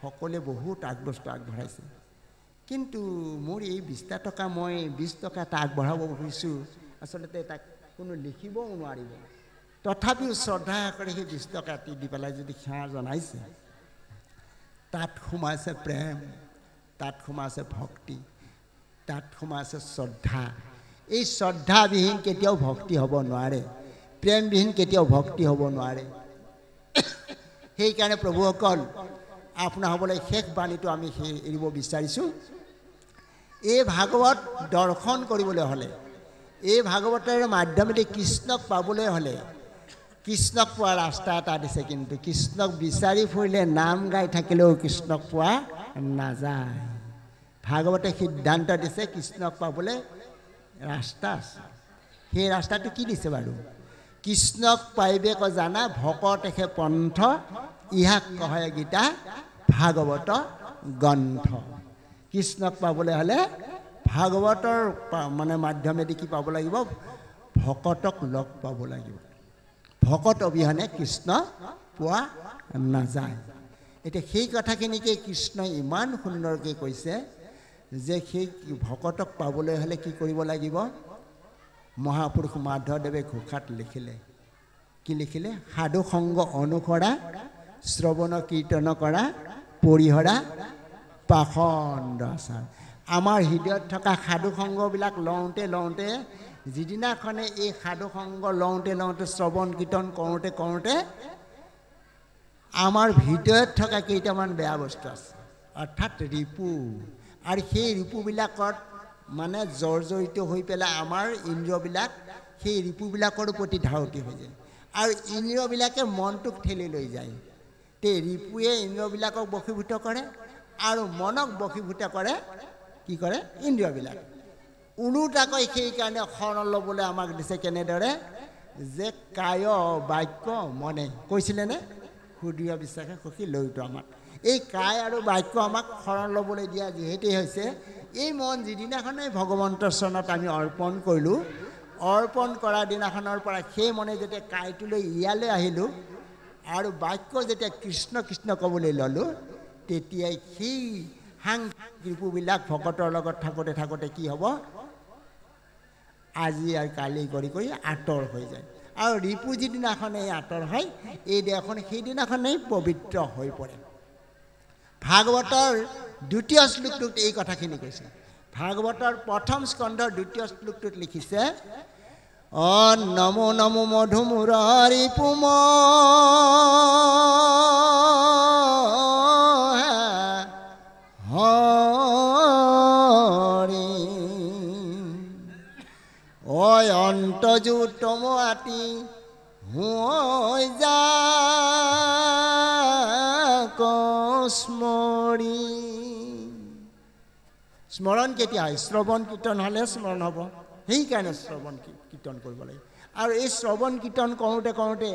সকলোৱে বহুত বস্তু আগবঢ়াইছে কিন্তু মোৰ এই 20 টকা মই 20 টকা এটা আগবঢ়াব খুজিছোঁ আচলতে তাক কোনো লিখিবও নোৱাৰিব তথাপিও শ্ৰদ্ধা কৰি সেই 20 টকা দি পেলাই যদি সেৱা জনাইছে তাত সোমাইছে প্ৰেম তাত সোমাইছে ভক্তি তাত সোমাইছে শ্ৰদ্ধা এই শ্ৰদ্ধাবিহীন কেতিয়াও ভক্তি হ'ব নোৱাৰে প্ৰেমবিহীন কেতিয়াও ভক্তি হ'ব নোৱাৰে সেইকাৰণে প্ৰভুসকল আপোনাৰ হ'বলৈ শেষ বাণীটো আমি এৰিব বিচাৰিছোঁ এই ভাগৱত দৰ্শন কৰিবলৈ হ'লে এই ভাগৱতৰ মাধ্যমেদি কৃষ্ণক পাবলৈ হ'লে কৃষ্ণক পোৱা ৰাস্তা এটা দিছে কিন্তু কৃষ্ণক বিচাৰি ফুৰিলে নাম গাই থাকিলেও কৃষ্ণক পোৱা নাযায় ভাগৱতে সিদ্ধান্ত দিছে কৃষ্ণক পাবলৈ ৰাস্তা আছে সেই ৰাস্তাটো কি দিছে বাৰু কৃষ্ণক পাইবে ক জানা ভকতেহে পন্থ ইহাক কহে গীতা ভাগৱত গ্ৰন্থ কৃষ্ণক পাবলৈ হ'লে ভাগৱতৰ মানে মাধ্যমেদি কি পাব লাগিব ভকতক লগ পাব লাগিব ভকত অবিহনে কৃষ্ণ পোৱা নাযায় এতিয়া সেই কথাখিনিকে কৃষ্ণই ইমান সুন্দৰকৈ কৈছে যে সেই ভকতক পাবলৈ হ'লে কি কৰিব লাগিব মহাপুৰুষ মাধৱদেৱে ঘোষাত লিখিলে কি লিখিলে সাধু সংগ অনুসৰা শ্ৰৱণ কীৰ্তন কৰা পৰিহৰা পাখণ্ড আচাৰ আমাৰ হৃদয়ত থকা সাধু সংগবিলাক লওঁতে যিদিনাখনে এই সাধু সংগ লওঁতে শ্ৰৱণ কীৰ্তন কৰোঁতে আমাৰ ভিতৰত থকা কেইটামান বেয়া বস্তু আছে অৰ্থাৎ ৰিপু আৰু সেই ৰিপুবিলাকত মানে জৰ্জৰিত হৈ পেলাই আমাৰ ইন্দ্ৰিয়বিলাক সেই ৰিপুবিলাকৰ প্ৰতি ধাউতি হৈ যায় আৰু ইন্দ্ৰিয়বিলাকে মনটোক ঠেলি লৈ যায় তে ৰিপুৱে ইন্দ্ৰিয়বিলাকক বশীভূত কৰে আৰু মনক বশীভূত কৰে কি কৰে ইন্দ্ৰিয়বিলাক ওলোটাকৈ সেইকাৰণে শৰণ ল'বলৈ আমাক দিছে কেনেদৰে যে কায় বাক্য মনে কৈছিলেনে সুদৃঢ় বিশ্বাসে সখী লৈতো আমাক এই কায় আৰু বাক্য আমাক শৰণ ল'বলৈ দিয়া যিহেতুই হৈছে এই মন যিদিনাখনে ভগৱন্তৰ চৰণত আমি অৰ্পণ কৰিলোঁ অৰ্পণ কৰা দিনাখনৰ পৰা সেই মনে যেতিয়া কায়টোলৈ ইয়ালৈ আহিলোঁ আৰু বাক্য যেতিয়া কৃষ্ণ কৃষ্ণ ক'বলৈ ল'লোঁ তেতিয়াই সেই ৰিপুবিলাক ভকতৰ লগত থাকোঁতে কি হ'ব আজি আৰু কালি কৰি আঁতৰ হৈ যায় আৰু ৰিপু যিদিনাখনেই আঁতৰ হয় এই দেহখন সেইদিনাখনেই পবিত্ৰ হৈ পৰে ভাগৱতৰ দ্বিতীয় শ্লোকটোত এই কথাখিনি কৈছে ভাগৱতৰ প্ৰথম স্কন্ধৰ দ্বিতীয় শ্লোকটোত লিখিছে নমো নমো মধু মুৰাৰী পুম হৰি অয় অন্তজু তম আতি হৈ যা স্মৰি স্মৰণ কেতিয়া হয় শ্ৰৱণ কীৰ্তন হ'লে স্মৰণ হ'ব সেইকাৰণে শ্ৰৱণ কীৰ্তন কৰিব লাগে আৰু এই শ্ৰৱণ কীৰ্তন কৰোঁতে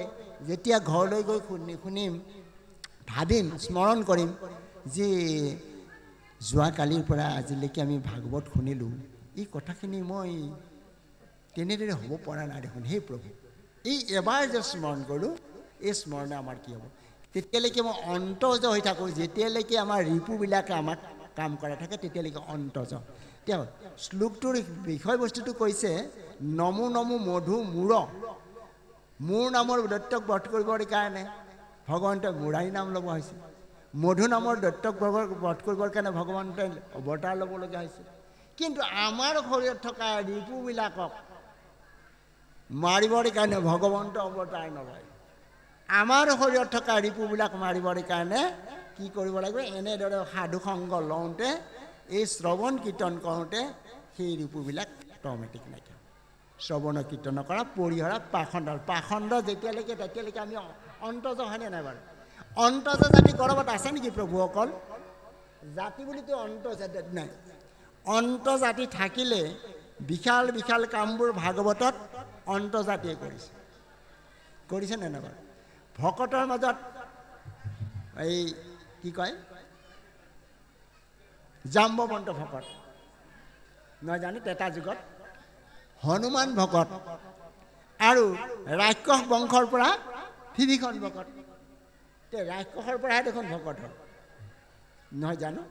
যেতিয়া ঘৰলৈ গৈ শুনিম ভাবিম স্মৰণ কৰিম যে যোৱাকালিৰ পৰা আজিলৈকে আমি ভাগৱত শুনিলোঁ এই কথাখিনি মই তেনেদৰে হ'ব পৰা নাই দেখোন হে প্ৰভু এই এবাৰ যে স্মৰণ কৰোঁ এই স্মৰণে আমাৰ কি হ'ব তেতিয়ালৈকে মই অন্তৰ্জ হৈ থাকোঁ যেতিয়ালৈকে আমাৰ ৰিপুবিলাকে আমাক কাম কৰা থাকে তেতিয়ালৈকে অন্তৰ্জ তেওঁ শ্লোকটোৰ বিষয়বস্তুটো কৈছে নমো নমো মধু মোৰ নামৰ দত্তক বধ কৰিবৰ কাৰণে ভগৱন্তই মুৰাৰী নাম ল'ব হৈছে মধু নামৰ দত্তক বধ কৰিবৰ কাৰণে ভগৱন্তই অৱতাৰ ল'বলগীয়া হৈছে কিন্তু আমাৰ শৰীৰত থকা ৰিপুবিলাকক মাৰিবৰ কাৰণে ভগৱন্ত অৱতাৰ নলয় আমাৰ শৰীৰত থকা ৰিপুবিলাক মাৰিবৰ কাৰণে কি কৰিব লাগিব এনেদৰে সাধু সংগ লওঁতে এই শ্ৰৱণ কীৰ্তন কৰোঁতে সেই ৰিপুবিলাক অট'মেটিক নাইকিয়া শ্ৰৱণ কীৰ্তন কৰা পৰিহৰা পাখণ্ড যেতিয়ালৈকে তেতিয়ালৈকে আমি অন্তজ হয়নে নাই বাৰু অন্তজ জাতি গৌৰৱত আছে নেকি প্ৰভুসকল জাতি বুলিতো অন্ত জাতি নাই অন্ত জাতি থাকিলে বিশাল বিশাল কামবোৰ ভাগৱতত অন্তজাতিয়ে কৰিছে নে নাই বাৰু ভকতৰ মাজত এই কি কয় জাম্বৱন্ত ভকত নহয় জানো তেতা যুগত হনুমান ভকত আৰু ৰাক্ষস বংশৰ পৰা বিভীষণ ভকত ৰাক্ষসৰ পৰাহে দেখোন ভকত হ'ল নহয় জানো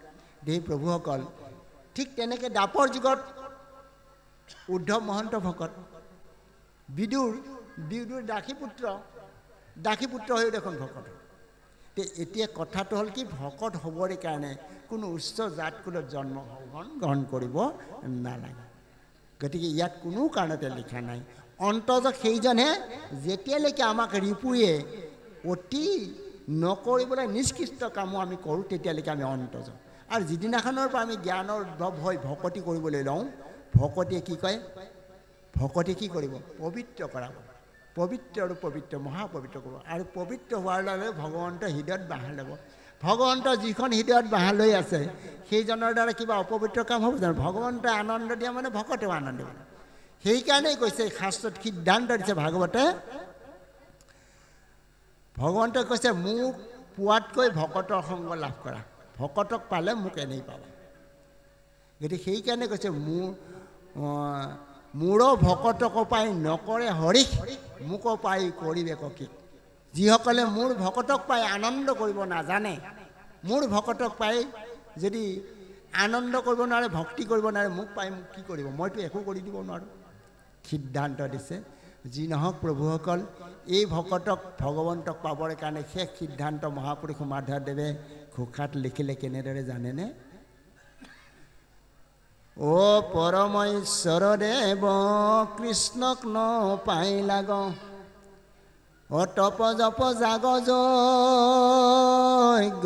দেই প্ৰভুসকল ঠিক তেনেকৈ দাপৰ যুগত উদ্ধৱ মহন্ত ভকত বিদুৰ দাসীপুত্ৰ হৈও দেখোন ভকত এতিয়া কথাটো হ'ল কি ভকত হ'বৰ কাৰণে কোনো উচ্চ জাত কুলত জন্ম গ্ৰহণ কৰিব নালাগে গতিকে ইয়াত কোনো কাৰণতে লিখা নাই অন্তজ সেইজনহে যেতিয়ালৈকে আমাক ৰিপুৱে অতি নকৰিবলৈ নিষ্কৃষ্ট কামো আমি কৰোঁ তেতিয়ালৈকে আমি অন্তজ আৰু যিদিনাখনৰ পৰা আমি জ্ঞানৰ উদ্ভৱ হৈ ভকতি কৰিবলৈ লওঁ ভকতিয়ে কি কয় ভকতি কি কৰিব পবিত্ৰ কৰাব পবিত্ৰ আৰু পবিত্ৰ মহাপবিত্ৰ কৰিব আৰু পবিত্ৰ হোৱাৰ লগে ভগৱন্ত হৃদয়ত বাঁহ ল'ব ভগৱন্ত যিখন হৃদয়ত বাঁহ লৈ আছে সেইজনৰ দ্বাৰা কিবা অপবিত্ৰ কাম হ'ব জানো ভগৱন্তই আনন্দ দিয়া মানে ভকতেও আনন্দ দিব সেইকাৰণেই কৈছে শাস্ত্ৰত সিদ্ধান্ত দিছে ভাগৱতে ভগৱন্তই কৈছে মোক পোৱাতকৈ ভকতৰ সংগ লাভ কৰা ভকতক পালে মোক এনেই পাবা গতিকে সেইকাৰণে কৈছে মোৰ ভকতক পাই নকৰে হৰিক মোক পাই কৰিবে কি যিসকলে মোৰ ভকতক পাই আনন্দ কৰিব নাজানে মোৰ ভকতক পাই যদি আনন্দ কৰিব নোৱাৰে ভক্তি কৰিব নোৱাৰে মোক পাই মোক কি কৰিব মইতো একো কৰি দিব নোৱাৰোঁ সিদ্ধান্ত দিছে যি নহওক প্ৰভুসকল এই ভকতক ভগৱন্তক পাবৰ কাৰণে শেষ সিদ্ধান্ত মহাপুৰুষ মাধৱদেৱে ঘোষাত লিখিলে কেনেদৰে জানেনে ও পৰমেশ্বৰ দেৱ কৃষ্ণক ন পাই লাগ ও তপ জপ জাগ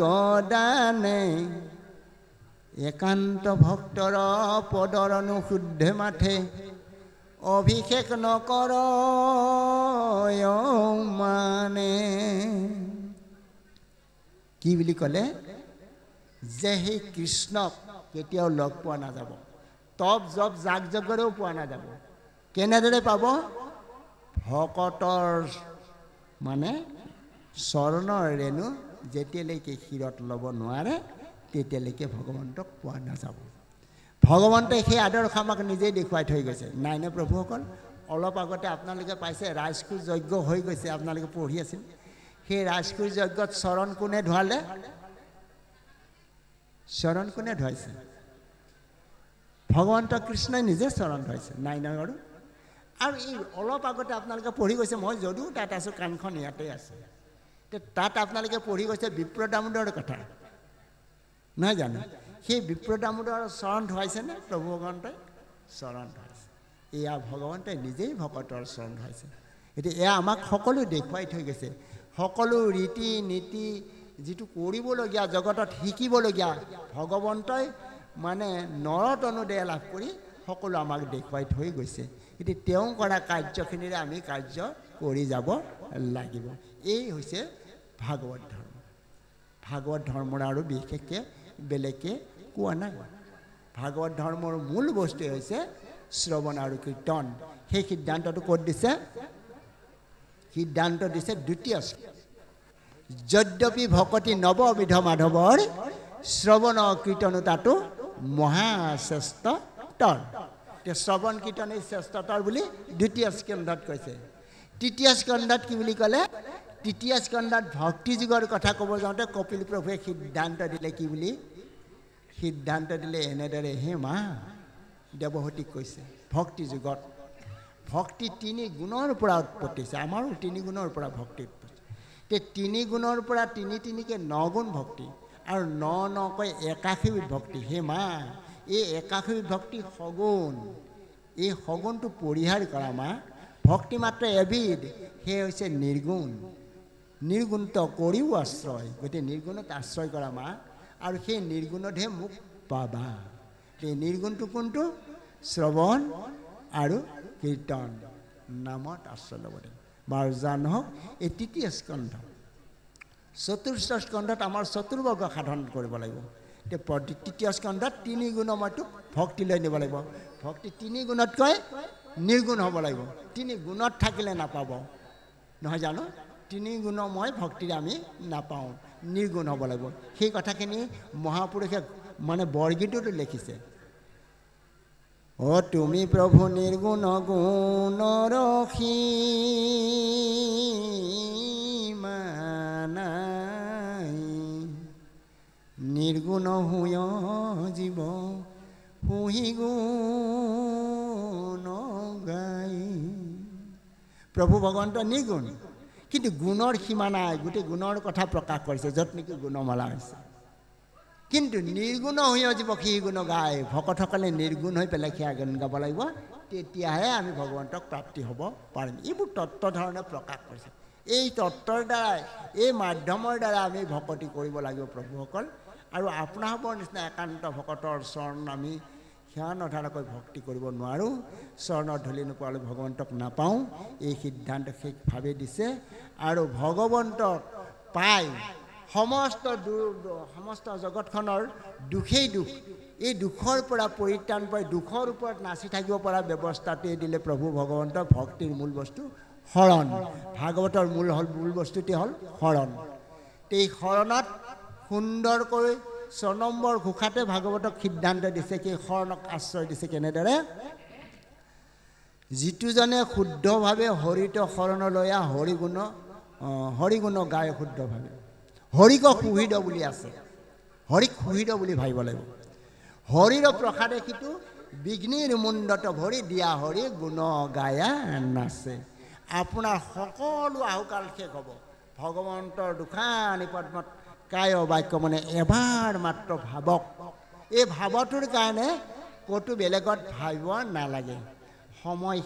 গদানে একান্ত ভক্তৰ পদৰ অনুশুদ্ধে মাথে অভিষেক নকৰ মানে কি বুলি ক'লে যে সেই কৃষ্ণক কেতিয়াও লগ পোৱা নাযাব তপ জপ জাগ জগৰেও পোৱা নাযাব কেনেদৰে পাব ভকতৰ মানে চৰণৰ ৰেণু যেতিয়ালৈকে শিৰত ল'ব নোৱাৰে তেতিয়ালৈকে ভগৱন্তক পোৱা নাযাব ভগৱন্তই সেই আদৰ্শ আমাক নিজেই দেখুৱাই থৈ গৈছে নাইনে প্ৰভুসকল অলপ আগতে আপোনালোকে পাইছে ৰাজকোষ যজ্ঞ হৈ গৈছে আপোনালোকে পঢ়ি আছিল সেই ৰাজকোষ যজ্ঞত চৰণ কোনে ধোৱালে চৰণ কোনে ধুৱাইছে ভগৱন্ত কৃষ্ণই নিজে চৰণ ধুৱাইছে নাই নহয় বাৰু আৰু এই অলপ আগতে আপোনালোকে পঢ়ি গৈছে মই যদিও তাত আছোঁ কাণখন ইয়াতে আছে তাত আপোনালোকে পঢ়ি গৈছে বিপ্ৰ দামোদৰৰ কথা নহয় জানো সেই বিপ্ৰ দামোদৰৰ চৰণ ধুৱাইছেনে প্ৰভু ভগৱন্তই চৰণ ধুৱাইছে এয়া ভগৱন্তই নিজেই ভকতৰ চৰণ ধুৱাইছে এতিয়া এয়া আমাক সকলো দেখুৱাই থৈ গৈছে সকলো ৰীতি নীতি যিটো কৰিবলগীয়া জগতত শিকিবলগীয়া ভগৱন্তই মানে নৰতনুদেহ লাভ কৰি সকলো আমাক দেখুৱাই থৈ গৈছে এতিয়া তেওঁ কৰা কাৰ্যখিনিৰে আমি কাৰ্য কৰি যাব লাগিব এই হৈছে ভাগৱত ধৰ্ম ভাগৱত ধৰ্মৰ আৰু বিশেষকৈ বেলেগকৈ কোৱা নাই ভাগৱত ধৰ্মৰ মূল বস্তুৱে হৈছে শ্ৰৱণ আৰু কীৰ্তন সেই সিদ্ধান্তটো ক'ত দিছে সিদ্ধান্ত দিছে দ্বিতীয় যদ্যপি ভকতি নৱবিধ মাধৱৰ শ্ৰৱণ কীৰ্তনতাটো মহাশ্ৰেষ্ঠতৰ শ্ৰৱণ কীৰ্তনেই শ্ৰেষ্ঠতৰ বুলি দ্বিতীয় স্কন্ধত কৈছে তৃতীয় স্কন্ধত কি বুলি ক'লে তৃতীয় স্কন্ধত ভক্তি যুগৰ কথা ক'ব যাওঁতে কপিল প্ৰভুৱে সিদ্ধান্ত দিলে কি বুলি সিদ্ধান্ত দিলে এনেদৰে হে মা দেৱহতীক কৈছে ভক্তি যুগত ভক্তি তিনি গুণৰ পৰা উৎপত্তি হৈছে আমাৰো তিনি গুণৰ পৰা ভক্তি উৎপত্তি তে তিনি গুণৰ পৰা তিনিকৈ 9 গুণ ভক্তি আৰু 9কৈ 81 ভক্তি হে মা এই 81 ভক্তি সগুণ এই সগুণটো পৰিহাৰ কৰা মা ভক্তি মাত্ৰ এবিধ সেই হৈছে নিৰ্গুণ নিৰ্গুণত কৰিও আশ্ৰয় গতিকে নিৰ্গুণত আশ্ৰয় কৰা মা আৰু সেই নিৰ্গুণতহে মোক পাবা সেই নিৰ্গুণটো কোনটো শ্ৰৱণ আৰু কীৰ্তন নামত আশ্ৰয় ল'ব লাগিব বাৰু জানক এই তৃতীয় স্কন্ধ চতুৰ্থ স্কন্ধত আমাৰ চতুৰ্বৰ্গ সাধন কৰিব লাগিব এতিয়া তৃতীয় স্কন্ধত 3 গুণময়টো ভক্তি লৈ নিব লাগিব ভক্তি 3 গুণতকৈ নিৰ্গুণ হ'ব লাগিব 3 গুণত থাকিলে নাপাব নহয় জানো 3 গুণময় ভক্তিৰে আমি নাপাওঁ নিৰ্গুণ হ'ব লাগিব সেই কথাখিনি মহাপুৰুষে মানে বৰগীততো লিখিছে ও তুমি প্ৰভু নিৰ্গুণ গুণ ৰখি মানাই নিৰ্গুণ হুয় জীৱ হুহি গুণ গাই প্ৰভু ভগৱন্ত নিৰ্গুণ কিন্তু গুণৰ সীমা নাই গোটেই গুণৰ কথা প্ৰকাশ কৰিছে য'ত নেকি গুণমালা হৈছে কিন্তু নিৰ্গুণ হৈ জীৱ সেই গুণ গায় ভকতসকলে নিৰ্গুণ হৈ পেলাই সেয়া গান গাব লাগিব তেতিয়াহে আমি ভগৱন্তক প্ৰাপ্তি হ'ব পাৰিম এইবোৰ তত্ত্ব ধৰণে প্ৰকাশ কৰিছে এই তত্ত্বৰ দ্বাৰাই এই মাধ্যমৰ দ্বাৰা আমি ভকতি কৰিব লাগিব প্ৰভুসকল আৰু আপোনাৰবৰ নিচিনা একান্ত ভকতৰ চৰণ আমি সেৱা নধৰাকৈ ভক্তি কৰিব নোৱাৰোঁ চৰণৰ ধূলি নোপোৱালৈ ভগৱন্তক নাপাওঁ এই সিদ্ধান্ত শেষভাৱে দিছে আৰু ভগৱন্তক পাই সমস্ত জগতখনৰ দুখেই দুখ এই দুখৰ পৰা পৰিত্ৰাণ পাই দুখৰ ওপৰত নাচি থাকিব পৰা ব্যৱস্থাটোৱে দিলে প্ৰভু ভগৱন্ত ভক্তিৰ মূল বস্তু শৰণ ভাগৱতৰ মূল বস্তুটি হ'ল শৰণ এই শৰণত সুন্দৰকৈ 6 নম্বৰ ঘোষাতে ভাগৱতক সিদ্ধান্ত দিছে কি শৰণক আশ্ৰয় দিছে কেনেদৰে যিটোজনে শুদ্ধভাৱে হৰিত শৰণলৈ হৰিগুণ গায় শুদ্ধভাৱে হৰিক সুহিদ বুলি আছে হৰিক সুহিদ বুলি ভাবিব লাগিব হৰিৰ প্ৰসাদে সিটো বিঘ্নিৰ মুণ্ডত ভৰি দিয়া হৰি গুণ গায়া নাচে আপোনাৰ সকলো আহুকাল শেষ হ'ব ভগৱন্তৰ দুখানি পদ্মত কায় বাক্য মানে এবাৰ মাত্ৰ ভাবক এই ভাৱটোৰ কাৰণে ক'তো বেলেগত ভাবিব নালাগে সময়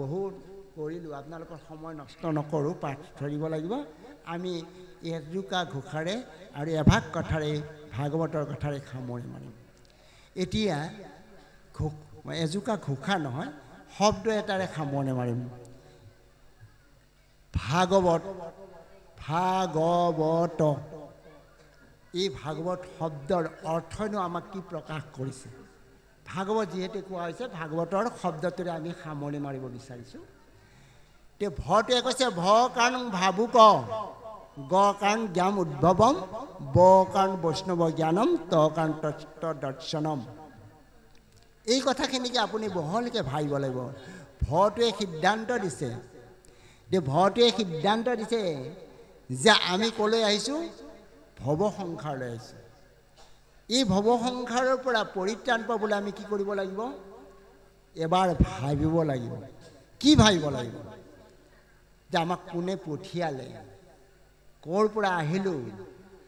বহুত কৰিলোঁ আপোনালোকৰ সময় নষ্ট নকৰোঁ পাঠ ধৰিব লাগিব আমি এজোকা ঘোষাৰে আৰু এভাগ কথাৰে ভাগৱতৰ কথাৰে সামৰি মাৰিম এতিয়া এজোকা ঘোষা নহয় শব্দ এটাৰে সামৰণি মাৰিম ভাগৱত এই ভাগৱত শব্দৰ অৰ্থনো আমাক কি প্ৰকাশ কৰিছে ভাগৱত যিহেতু কোৱা হৈছে ভাগৱতৰ শব্দটোৰে আমি সামৰণি মাৰিব বিচাৰিছোঁ তে ভটোৱে কৈছে ভ কাৰণ ভাবুক গ কাৰণ জ্ঞান উদ্ভৱম ব কাৰণ বৈষ্ণৱ জ্ঞানম ত কাৰণ তত্ত্ব দৰ্শনম এই কথাখিনিকে আপুনি বহলকৈ ভাবিব লাগিব ভটোৱে সিদ্ধান্ত দিছে যে আমি ক'লৈ আহিছোঁ ভৱ সংসাৰলৈ আহিছোঁ এই ভৱ সংসাৰৰ পৰা পৰিত্ৰাণ পাবলৈ আমি কি কৰিব লাগিব এবাৰ ভাবিব লাগিব কি ভাবিব লাগিব যে আমাক কোনে পঠিয়ালে ক'ৰ পৰা আহিলোঁ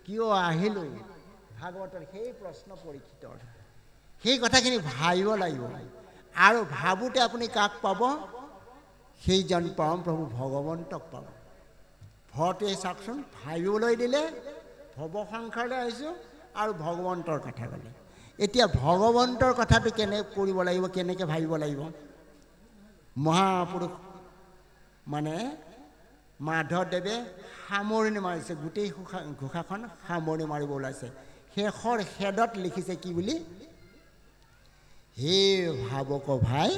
কিয় আহিলোঁ ভাগৱতৰ সেই প্ৰশ্ন পৰীক্ষিত সেই কথাখিনি ভাবিব লাগিব আৰু ভাবোঁতে আপুনি কাক পাব সেইজন পৰম প্ৰভু ভগৱন্তক পাব ভটোৱে চাওকচোন ভাবিবলৈ দিলে ভৱ সংসাৰলৈ আহিছোঁ আৰু ভগৱন্তৰ কথা ক'লে এতিয়া ভগৱন্তৰ কথাটো কৰিব লাগিব কেনেকৈ ভাবিব লাগিব মহাপুৰুষ মানে মাধৱদেৱে সামৰণি মাৰিছে গোটেই ঘোষাখন সামৰণি মাৰিব ওলাইছে শেষৰ খেদত লিখিছে কি বুলি হে ভাৱক ভাই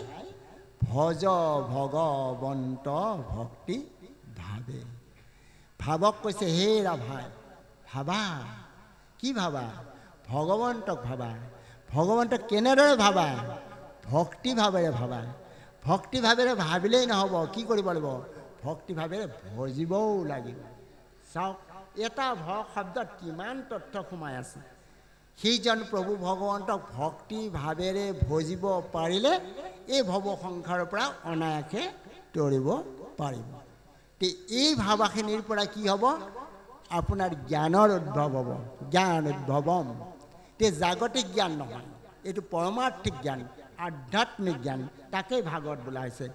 ভজ ভগৱন্ত ভক্তি ভাৱে ভাৱক কৈছে হে ৰাভাই ভাবা কি ভাবা ভগৱন্তক ভাবা ভগৱন্তক কেনেদৰে ভাবা ভক্তিভাৱেৰে ভাবা ভক্তিভাৱেৰে ভাবিলেই নহ'ব কি কৰিব লাগিব ভক্তিভাৱেৰে ভজিবও লাগিব চাওক এটা ভ শব্দত কিমান তথ্য সোমাই আছে সেইজন প্ৰভু ভগৱন্তক ভক্তিভাৱেৰে ভজিব পাৰিলে এই ভৱ সংসাৰৰ পৰা অনায়াসে তৰিব পাৰিব তে এই ভাৱাখিনিৰ পৰা কি হ'ব আপোনাৰ জ্ঞানৰ উদ্ভৱ হ'ব জ্ঞান উদ্ভৱম তে জাগতিক জ্ঞান নহয় এইটো পৰমাৰ্থিক জ্ঞান আধ্যাত্মিক জ্ঞান তাকেই ভাগৱত বোলা হৈছে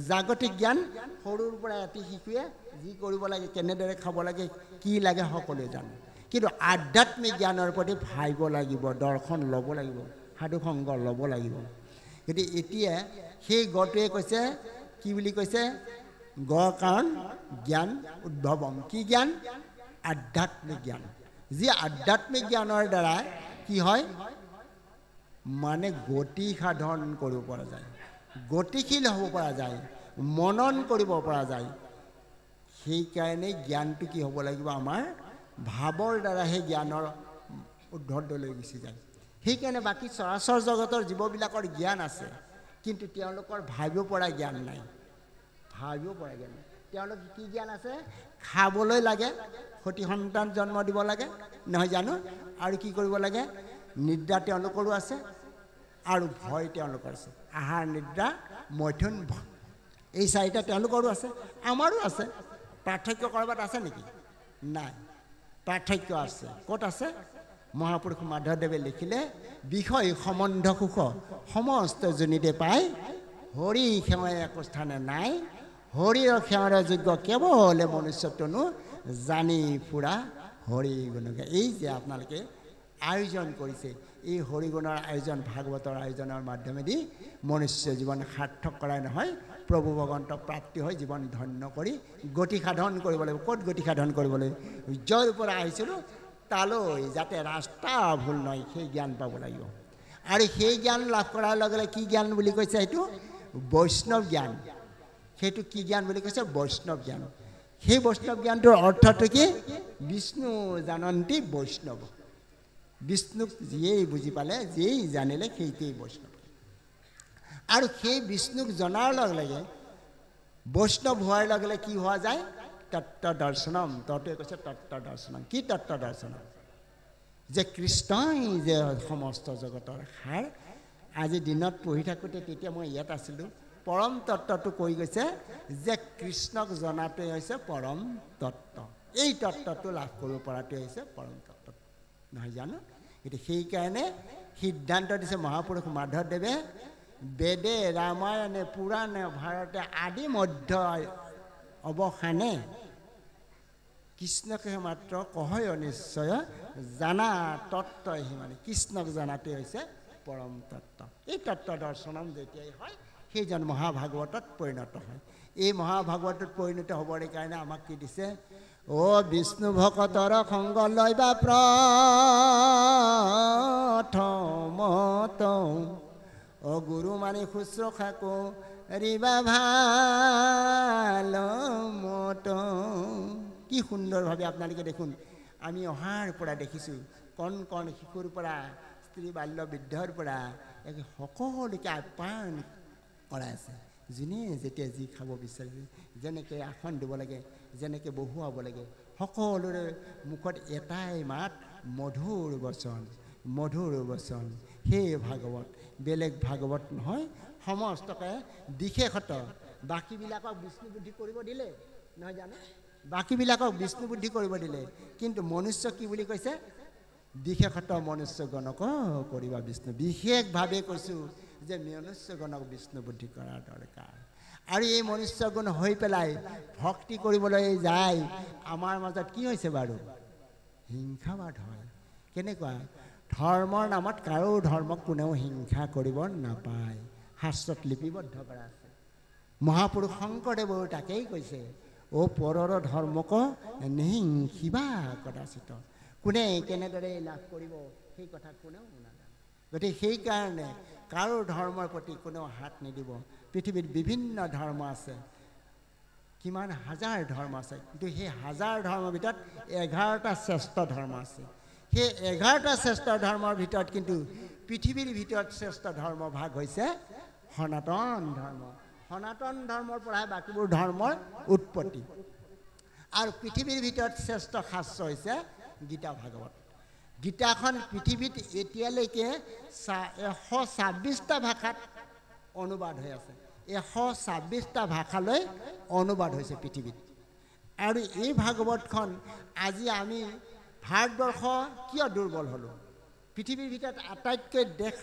জাগতিক জ্ঞান সৰুৰ পৰা এটি শিশুৱে যি কৰিব লাগে কেনেদৰে খাব লাগে কি লাগে সকলোৱে জানে কিন্তু আধ্যাত্মিক জ্ঞানৰ প্ৰতি ভাবিব লাগিব দৰ্শন ল'ব লাগিব সাধুসংগ ল'ব লাগিব কিন্তু এতিয়া সেই গটোৱে কৈছে কি বুলি কৈছে গ কাৰণ জ্ঞান উদ্ভৱম কি জ্ঞান আধ্যাত্মিক জ্ঞান যি আধ্যাত্মিক জ্ঞানৰ দ্বাৰা কি হয় মানে গতি সাধন কৰিব পৰা যায় গতিশীল হ'ব পৰা যায় মনন কৰিব পৰা যায় সেইকাৰণে জ্ঞানটো কি হ'ব লাগিব আমাৰ ভাৱৰ দ্বাৰা সেই জ্ঞানৰ উদ্ধৰ্ধলৈ গুচি যায় সেইকাৰণে বাকী চৰাচৰ জগতৰ জীৱবিলাকৰ জ্ঞান আছে কিন্তু তেওঁলোকৰ ভাবিব পৰা জ্ঞান নাই তেওঁলোক কি জ্ঞান আছে খাবলৈ লাগে সতি সন্তান জন্ম দিব লাগে নহয় জানো আৰু কি কৰিব লাগে নিদ্ৰা তেওঁলোকৰো আছে আৰু ভয় তেওঁলোকৰ আছে আহাৰ নিদ্ৰা মৈথুন ভয় এই চাৰিটা তেওঁলোকৰো আছে আমাৰো আছে পাৰ্থক্য ক'ৰবাত আছে নেকি নাই পাৰ্থক্য আছে ক'ত আছে মহাপুৰুষ মাধৱদেৱে লিখিলে বিষয় সম্বন্ধ সুখ সমস্ত জনিতে পায় হৰি সেৱা একো স্থানে নাই হৰিৰ সেৱাৰ যোগ্য কেৱল মনুষ্যতনো জানি ফুৰা হৰি গুণগান এই যে আপোনালোকে আয়োজন কৰিছে। এই হৰিগুণৰ আয়োজন, ভাগৱতৰ আয়োজনৰ মাধ্যমেদি মনুষ্য জীৱন সাৰ্থক কৰাই নহয়, প্ৰভু ভগৱন্তক প্ৰাপ্তি হৈ জীৱন ধন্য কৰি গতি সাধন কৰিব লাগিব। ক'ত গতি সাধন কৰিব লাগিব? য'ৰ পৰা আহিছিলোঁ তালৈ, যাতে ৰাস্তা ভুল নহয়, সেই জ্ঞান পাব লাগিব। আৰু সেই জ্ঞান লাভ কৰাৰ লগে লগে কি জ্ঞান বুলি কৈছে? সেইটো বৈষ্ণৱ জ্ঞান। সেইটো কি জ্ঞান বুলি কৈছে? বৈষ্ণৱ জ্ঞান। সেই বৈষ্ণৱ জ্ঞানটোৰ অৰ্থটো কি? বিষ্ণু জানন্তি বৈষ্ণৱ। বিষ্ণুক যিয়েই বুজি পালে, যিয়েই জানিলে, সেইটোৱেই বৈষ্ণৱ। আৰু সেই বিষ্ণুক জনাৰ লগে লগে, বৈষ্ণৱ হোৱাৰ লগে লগে কি হোৱা যায়? তত্ত্ব দৰ্শনম। তত্ত্বই কৈছে তত্ত্ব দৰ্শনম। কি তত্ত্ব দৰ্শনম? যে কৃষ্ণই যে সমস্ত জগতৰ সাৰ। আজি দিনত পঢ়ি থাকোঁতে তেতিয়া মই ইয়াত আছিলোঁ, পৰম তত্ত্বটো কৈ গৈছে যে কৃষ্ণক জনাটোৱে হৈছে পৰম তত্ত্ব। এই তত্ত্বটো লাভ কৰিব পৰাটোৱে হৈছে পৰম তত্ত্ব, নহয় জানো? গতিকে সেইকাৰণে সিদ্ধান্ত দিছে মহাপুৰুষ মাধৱদেৱে, বেদে, ৰামায়ণে, পুৰাণে, ভাৰতে আদি মধ্য অৱসানে কৃষ্ণকে মাত্ৰ কহয় নিশ্চয় জানা তত্ত্বই মানে কৃষ্ণক জনাটোৱে হৈছে পৰম তত্ত্ব। এই তত্ত্ব দৰ্শনম যেতিয়াই হয়, সেইজন মহাভাগৱতত পৰিণত হয়। এই মহাভাগৱতত পৰিণত হ'বৰ কাৰণে আমাক কি দিছে? অ' বিষ্ণু ভকতৰ সংগ লয়বা প্ৰথমত, অ' গুৰু মানি শুশ্ৰূষা কৰিবা ভাল মত। কি সুন্দৰভাৱে আপোনালোকে দেখোন, আমি অহাৰ পৰা দেখিছোঁ কণ কণ শিশুৰ পৰা স্ত্ৰী বাল্য বৃদ্ধৰ পৰা সকলোকে আপ্যায়ন কৰাই আছে। যোনে যেতিয়া যি খাব বিচাৰিছে, যেনেকৈ আসন দিব লাগে, যেনেকৈ বহুৱাব লাগে, সকলোৰে মুখত এটাই মাত মধুৰ বচন, মধুৰ বচন। সেই ভাগৱত বেলেগ ভাগৱত নহয়, সমস্তকে বিশেষত। বাকীবিলাকক বিষ্ণু বুদ্ধি কৰিব দিলে, নহয় জানো? বাকীবিলাকক বিষ্ণু বুদ্ধি কৰিব দিলে, কিন্তু মনুষ্য কি বুলি কৈছে? বিশেষত মনুষ্যগণক কৰিবা বিষ্ণু। বিশেষভাৱে কৈছোঁ যে মনুষ্যগণক বিষ্ণু বুদ্ধি কৰাৰ দৰকাৰ। আৰু এই মনুষ্যগুণ হৈ পেলাই ভক্তি কৰিবলৈ যায়, আমাৰ মাজত কি হৈছে বাৰু? হিংসাবাদ হয়। কেনেকুৱা? ধৰ্মৰ নামত কাৰো ধৰ্মক কোনেও হিংসা কৰিব নাপায়, শাস্ত্ৰত লিপিবদ্ধ কৰা আছে। মহাপুৰুষ শংকৰদেৱেও তাকেই কৈছে, অ' পৰৰ ধৰ্মক নিহিংসিবা কদাচিত। কোনে কেনেদৰে লাভ কৰিব সেই কথা কোনেও নাজানে। গতিকে সেইকাৰণে কাৰো ধৰ্মৰ প্ৰতি কোনেও হাত নিদিব। পৃথিৱীত বিভিন্ন ধৰ্ম আছে, কিমান হাজাৰ ধৰ্ম আছে, কিন্তু সেই হাজাৰ ধৰ্মৰ ভিতৰত 11টা শ্ৰেষ্ঠ ধৰ্ম আছে। সেই 11টা শ্ৰেষ্ঠ ধৰ্মৰ ভিতৰত কিন্তু পৃথিৱীৰ ভিতৰত শ্ৰেষ্ঠ ধৰ্ম ভাগ হৈছে সনাতন ধৰ্ম। সনাতন ধৰ্মৰ পৰাই বাকীবোৰ ধৰ্মৰ উৎপত্তি। আৰু পৃথিৱীৰ ভিতৰত শ্ৰেষ্ঠ শাস্ত্ৰ হৈছে গীতা ভাগৱত। গীতাখন পৃথিৱীত এতিয়ালৈকে 126টা ভাষাত অনুবাদ হৈ আছে। 126টা ভাষালৈ অনুবাদ হৈছে পৃথিৱীত। আৰু এই ভাগৱতখন আজি আমি ভাৰতবৰ্ষ কিয় দুৰ্বল হ'লোঁ? পৃথিৱীৰ ভিতৰত আটাইতকৈ দেশ,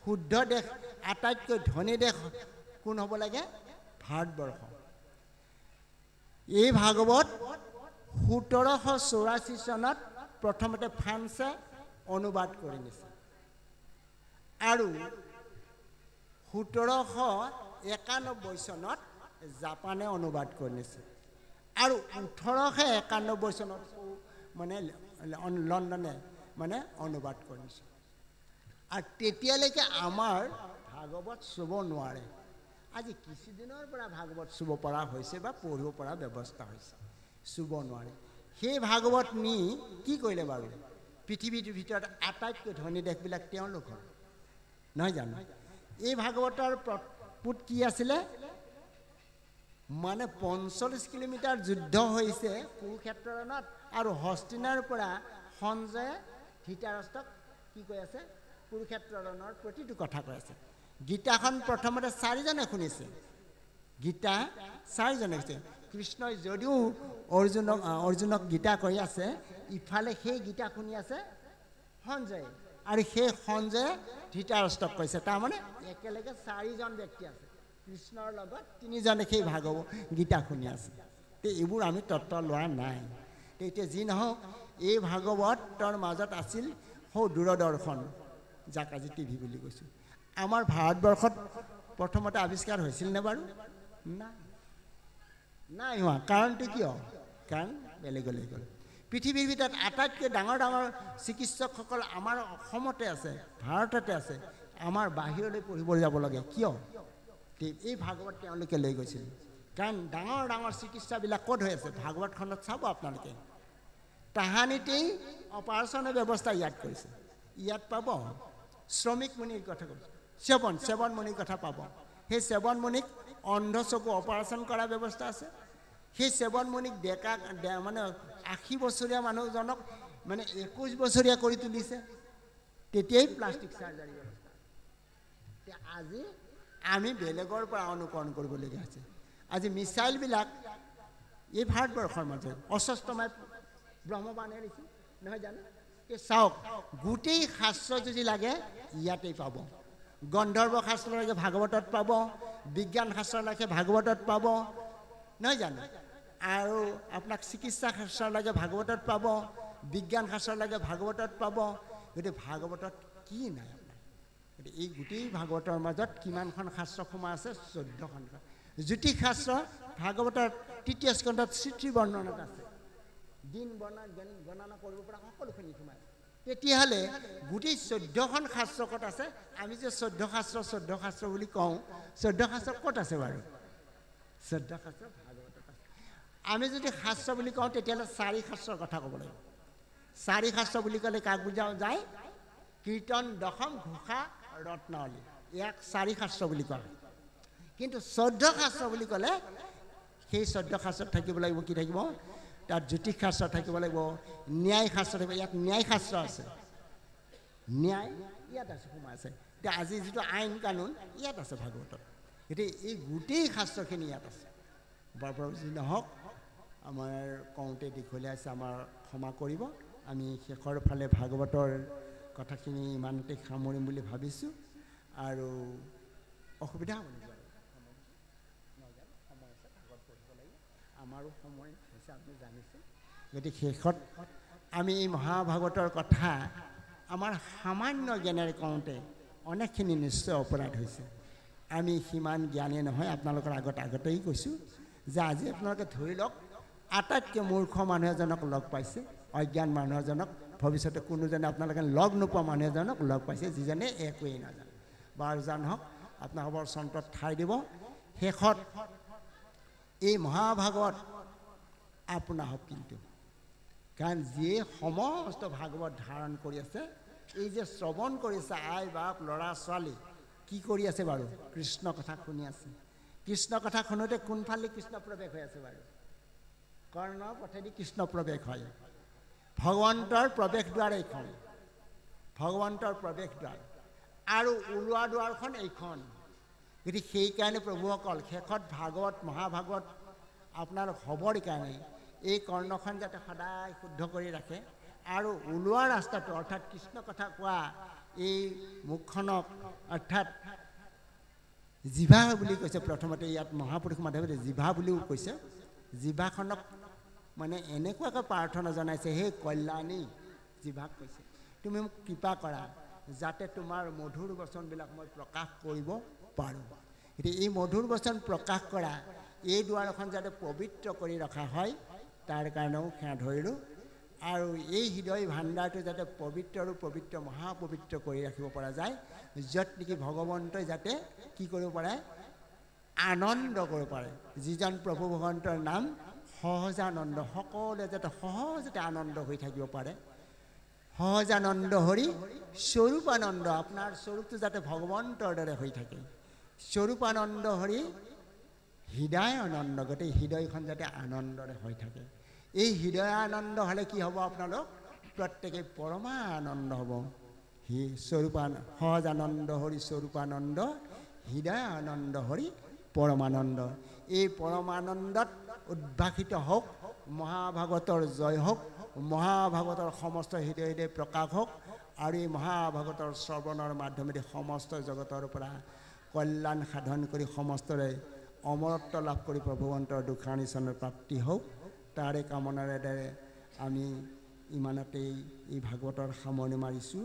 শুদ্ধ দেশ, আটাইতকৈ ধনী দেশ কোন হ'ব লাগে? ভাৰতবৰ্ষ। এই ভাগৱত 1784 চনত প্ৰথমতে ফ্ৰান্সে অনুবাদ কৰি নিছে, আৰু 1791 চনত জাপানে অনুবাদ কৰি নিছে, আৰু 1891 চনত মানে লণ্ডনে মানে অনুবাদ কৰি নিছে। আৰু তেতিয়ালৈকে আমাৰ ভাগৱত চুব নোৱাৰে। আজি কিছুদিনৰ পৰা ভাগৱত চুব পৰা হৈছে বা পঢ়িব পৰা ব্যৱস্থা হৈছে, চুব নোৱাৰে। সেই ভাগৱত নি কি কৰিলে বাৰু? পৃথিৱীৰ ভিতৰত আটাইতকৈ ধনী দেশবিলাক তেওঁলোকৰ, নহয় জানো? এই ভাগৱতৰ পুত কি আছিলে? মানে 45 কিলোমিটাৰ যুদ্ধ হৈছে কুৰুক্ষেত্ৰ ৰণত, আৰু হস্তিনাৰ পৰা সঞ্জয়ে ধৃতৰাষ্ট্ৰক কি কৈ আছে? কুৰুক্ষেত্ৰ ৰণৰ প্ৰতিটো কথা কৈ আছে। গীতাখন প্ৰথমতে 4জনে শুনিছে, গীতা 4জনে শুনিছে। কৃষ্ণই যদিও অৰ্জুনক গীতা কৈ আছে, ইফালে সেই গীতা শুনি আছে সঞ্জয়ে, আৰু সেই সঞ্জয়ে ধৃতৰাষ্ট্ৰক কৈছে। তাৰমানে একেলগে 4জন ব্যক্তি আছে, কৃষ্ণৰ লগত 3জনে সেই ভাগৱত গীতা শুনি আছে। এইবোৰ আমি তত্ত্ব লোৱা নাই। এতিয়া যি নহওক, এই ভাগৱতৰ মাজত আছিল সৌ দূৰদৰ্শন যাক আজি টিভি বুলি কৈছোঁ আমাৰ ভাৰতবৰ্ষত প্ৰথমতে আৱিষ্কাৰ হৈছিল নে বাৰু নাই হোৱা কাৰণটো কিয় কাৰণ বেলেগলৈ গ'ল পৃথিৱীৰ ভিতৰত আটাইতকৈ ডাঙৰ ডাঙৰ চিকিৎসকসকল আমাৰ অসমতে আছে ভাৰততে আছে আমাৰ বাহিৰলৈ পঢ়িবলৈ যাব লাগে কিয় এই ভাগৱত তেওঁলোকে লৈ গৈছিল কাৰণ ডাঙৰ ডাঙৰ চিকিৎসাবিলাক ক'ত হৈ আছে ভাগৱতখনত চাব আপোনালোকে তাহানিতেই অপাৰেশ্যনৰ ব্যৱস্থা ইয়াত কৰিছে ইয়াত পাব শ্ৰমিক মুনিৰ কথা কৈছে সেৱন মুনিৰ কথা পাব সেই সেৱন মুনিক অন্ধ চকু অপাৰেশ্যন কৰাৰ ব্যৱস্থা আছে সেই সেৱন মুনিক ডেকা মানে 80 বছৰীয়া মানুহজনক মানে 21 বছৰীয়া কৰি তুলিছে তেতিয়াই প্লাষ্টিক চাৰ্জাৰী ব্যৱস্থা আজি আমি বেলেগৰ পৰা অনুকৰণ কৰিবলগীয়া হৈছে আজি মিছাইলবিলাক এই ভাৰতবৰ্ষৰ মাজত অস্বস্থময় ব্ৰহ্মবাণ এৰিছে নহয় জানো এই চাওক গোটেই শাস্ত্ৰ যদি লাগে ইয়াতেই পাব গন্ধৰ্ব শাস্ত্ৰ লাগে ভাগৱতত পাব বিজ্ঞান শাস্ত্ৰ লাগে ভাগৱতত পাব নহয় জানো আৰু আপোনাক চিকিৎসা শাস্ত্ৰ লাগে ভাগৱতত পাব বিজ্ঞান শাস্ত্ৰ লাগে ভাগৱতত পাব গতিকে ভাগৱতত কি নাই আপোনাৰ গতিকে এই গোটেই ভাগৱতৰ মাজত কিমানখন শাস্ত্ৰ সোমাই আছে 14খন জ্যোতিষ শাস্ত্ৰ ভাগৱতৰ 3য় স্কন্ধত শ্ৰী বৰ্ণনাত আছে দিন গণনা কৰিব পৰা সকলোখিনি সোমাই তেতিয়াহ'লে গোটেই 14খন শাস্ত্ৰ ক'ত আছে আমি যে 14 শাস্ত্ৰ বুলি কওঁ 14 শাস্ত্ৰ ক'ত আছে বাৰু 14 শাস্ত্ৰ ভাগৱতত আছে আমি যদি শাস্ত্ৰ বুলি কওঁ তেতিয়াহ'লে 4 শাস্ত্ৰৰ কথা ক'ব লাগিব 4 শাস্ত্ৰ বুলি ক'লে কাক বুজাও যায় কীৰ্তন দশম ঘোষা ৰত্নাৱলী ইয়াক 4 শাস্ত্ৰ বুলি কয় কিন্তু 14 শাস্ত্ৰ বুলি ক'লে সেই 14 শাস্ত্ৰত থাকিব লাগিব কি থাকিব তাত জ্যোতিষ শাস্ত্ৰ থাকিব লাগিব ন্যায় শাস্ত্ৰ থাকিব ইয়াত ন্যায় শাস্ত্ৰ আছে ন্যায় ইয়াত আছে সোমাই আছে এতিয়া আজি যিটো আইন কানুন ইয়াত আছে ভাগৱতত এতিয়া এই গোটেই শাস্ত্ৰখিনি ইয়াত আছে বৰ যি নহওক আমাৰ কওঁতে দীঘলীয়া আছে আমাৰ ক্ষমা কৰিব আমি শেষৰ ফালে ভাগৱতৰ কথাখিনি ইমানতে সামৰিম বুলি ভাবিছোঁ আৰু অসুবিধা হ'ব নেকি আমাৰো সময় হৈছে আপুনি জানিছে গতিকে শেষত আমি এই মহাভাগৱতৰ কথা আমাৰ সামান্য জ্ঞানেৰে কওঁতে অনেকখিনি নিশ্চয় অপৰাধ হৈছে আমি সিমান জ্ঞানী নহয় আপোনালোকৰ আগতেই কৈছোঁ যে আজি আপোনালোকে ধৰি লওক আটাইতকৈ মূৰ্খ মানুহ এজনক লগ পাইছে অজ্ঞান মানুহ এজনক ভৱিষ্যতে কোনোজনে আপোনালোকে লগ নোপোৱা মানুহ এজনক লগ পাইছে যিজনে একোৱেই নাজানে বাৰু জান হওক আপোনালোকৰ চন্তত ঠাই দিব শেষত এই মহাভাগৱত আপোনা হওক কিন্তু কাৰণ যিয়ে সমস্ত ভাগৱত ধাৰণ কৰি আছে এই যে শ্ৰৱণ কৰিছে আই বাপ ল'ৰা ছোৱালী কি কৰি আছে বাৰু কৃষ্ণ কথা শুনি আছে কৃষ্ণ কথা শুনোতে কোনফালে কৃষ্ণ প্ৰৱেশ হৈ আছে বাৰু কৰ্ণ পথেদি কৃষ্ণ প্ৰৱেশ হয় ভগৱন্তৰ প্ৰৱেশ দ্বাৰ এইখন ভগৱন্তৰ প্ৰৱেশ দ্বাৰ আৰু ওলোৱা দুৱাৰখন এইখন গতিকে সেইকাৰণে প্ৰভুসকল শেষত ভাগৱত মহাভাগৱত আপোনাৰ হ'বৰ কাৰণে এই কৰ্ণখন যাতে সদায় শুদ্ধ কৰি ৰাখে আৰু ওলোৱা ৰাস্তাটো অৰ্থাৎ কৃষ্ণ কথা কোৱা এই মুখখনক অৰ্থাৎ জিভা বুলি কৈছে প্ৰথমতে ইয়াত মহাপুৰুষ মাধৱে জিভা বুলিও কৈছে জিভাখনক মানে এনেকুৱাকৈ প্ৰাৰ্থনা জনাইছে হে কল্যাণী জিভাক কৈছে তুমি মোক কৃপা কৰা যাতে তোমাৰ মধুৰ বচনবিলাক মই প্ৰকাশ কৰিব পাৰোঁ এতিয়া এই মধুৰ বচন প্ৰকাশ কৰা এই দুৱাৰখন যাতে পবিত্ৰ কৰি ৰখা হয় তাৰ কাৰণেও সেৱা ধৰিলোঁ আৰু এই হৃদয় ভাণ্ডাৰটো যাতে পবিত্ৰ মহাপবিত্ৰ কৰি ৰাখিব পৰা যায় য'ত নেকি ভগৱন্তই যাতে কি কৰিব পাৰে আনন্দ কৰিব পাৰে যিজন প্ৰভু ভগৱন্তৰ নাম সহজানন্দ সকলোৱে যাতে সহজতে আনন্দ হৈ থাকিব পাৰে সহজানন্দ হৰি স্বৰূপানন্দ আপোনাৰ স্বৰূপটো যাতে ভগৱন্তৰ দৰে হৈ থাকে স্বৰূপানন্দ হৰি হৃদয় আনন্দ গোটেই হৃদয়খন যাতে আনন্দৰে হৈ থাকে এই হৃদয় আনন্দ হ'লে কি হ'ব আপোনালোক প্ৰত্যেকে পৰমানন্দ হ'ব সহজানন্দ হৰি স্বৰূপানন্দ হৃদয় আনন্দ হৰি পৰমানন্দ এই পৰমানন্দত উদ্ভাসিত হওক মহাভাগৱতৰ জয় হওক মহাভাগৱতৰ সমস্ত হৃদয় প্ৰকাশ হওক আৰু এই মহাভাগৱতৰ শ্ৰৱণৰ মাধ্যমেৰে সমস্ত জগতৰ পৰা কল্যাণ সাধন কৰি সমস্তৰে অমৰত্ব লাভ কৰি প্ৰভুৱন্তৰ দুখানি চৰণৰ প্ৰাপ্তি হওক তাৰে কামনাৰে আমি ইমানতেই এই ভাগৱতৰ সামৰণি মাৰিছোঁ।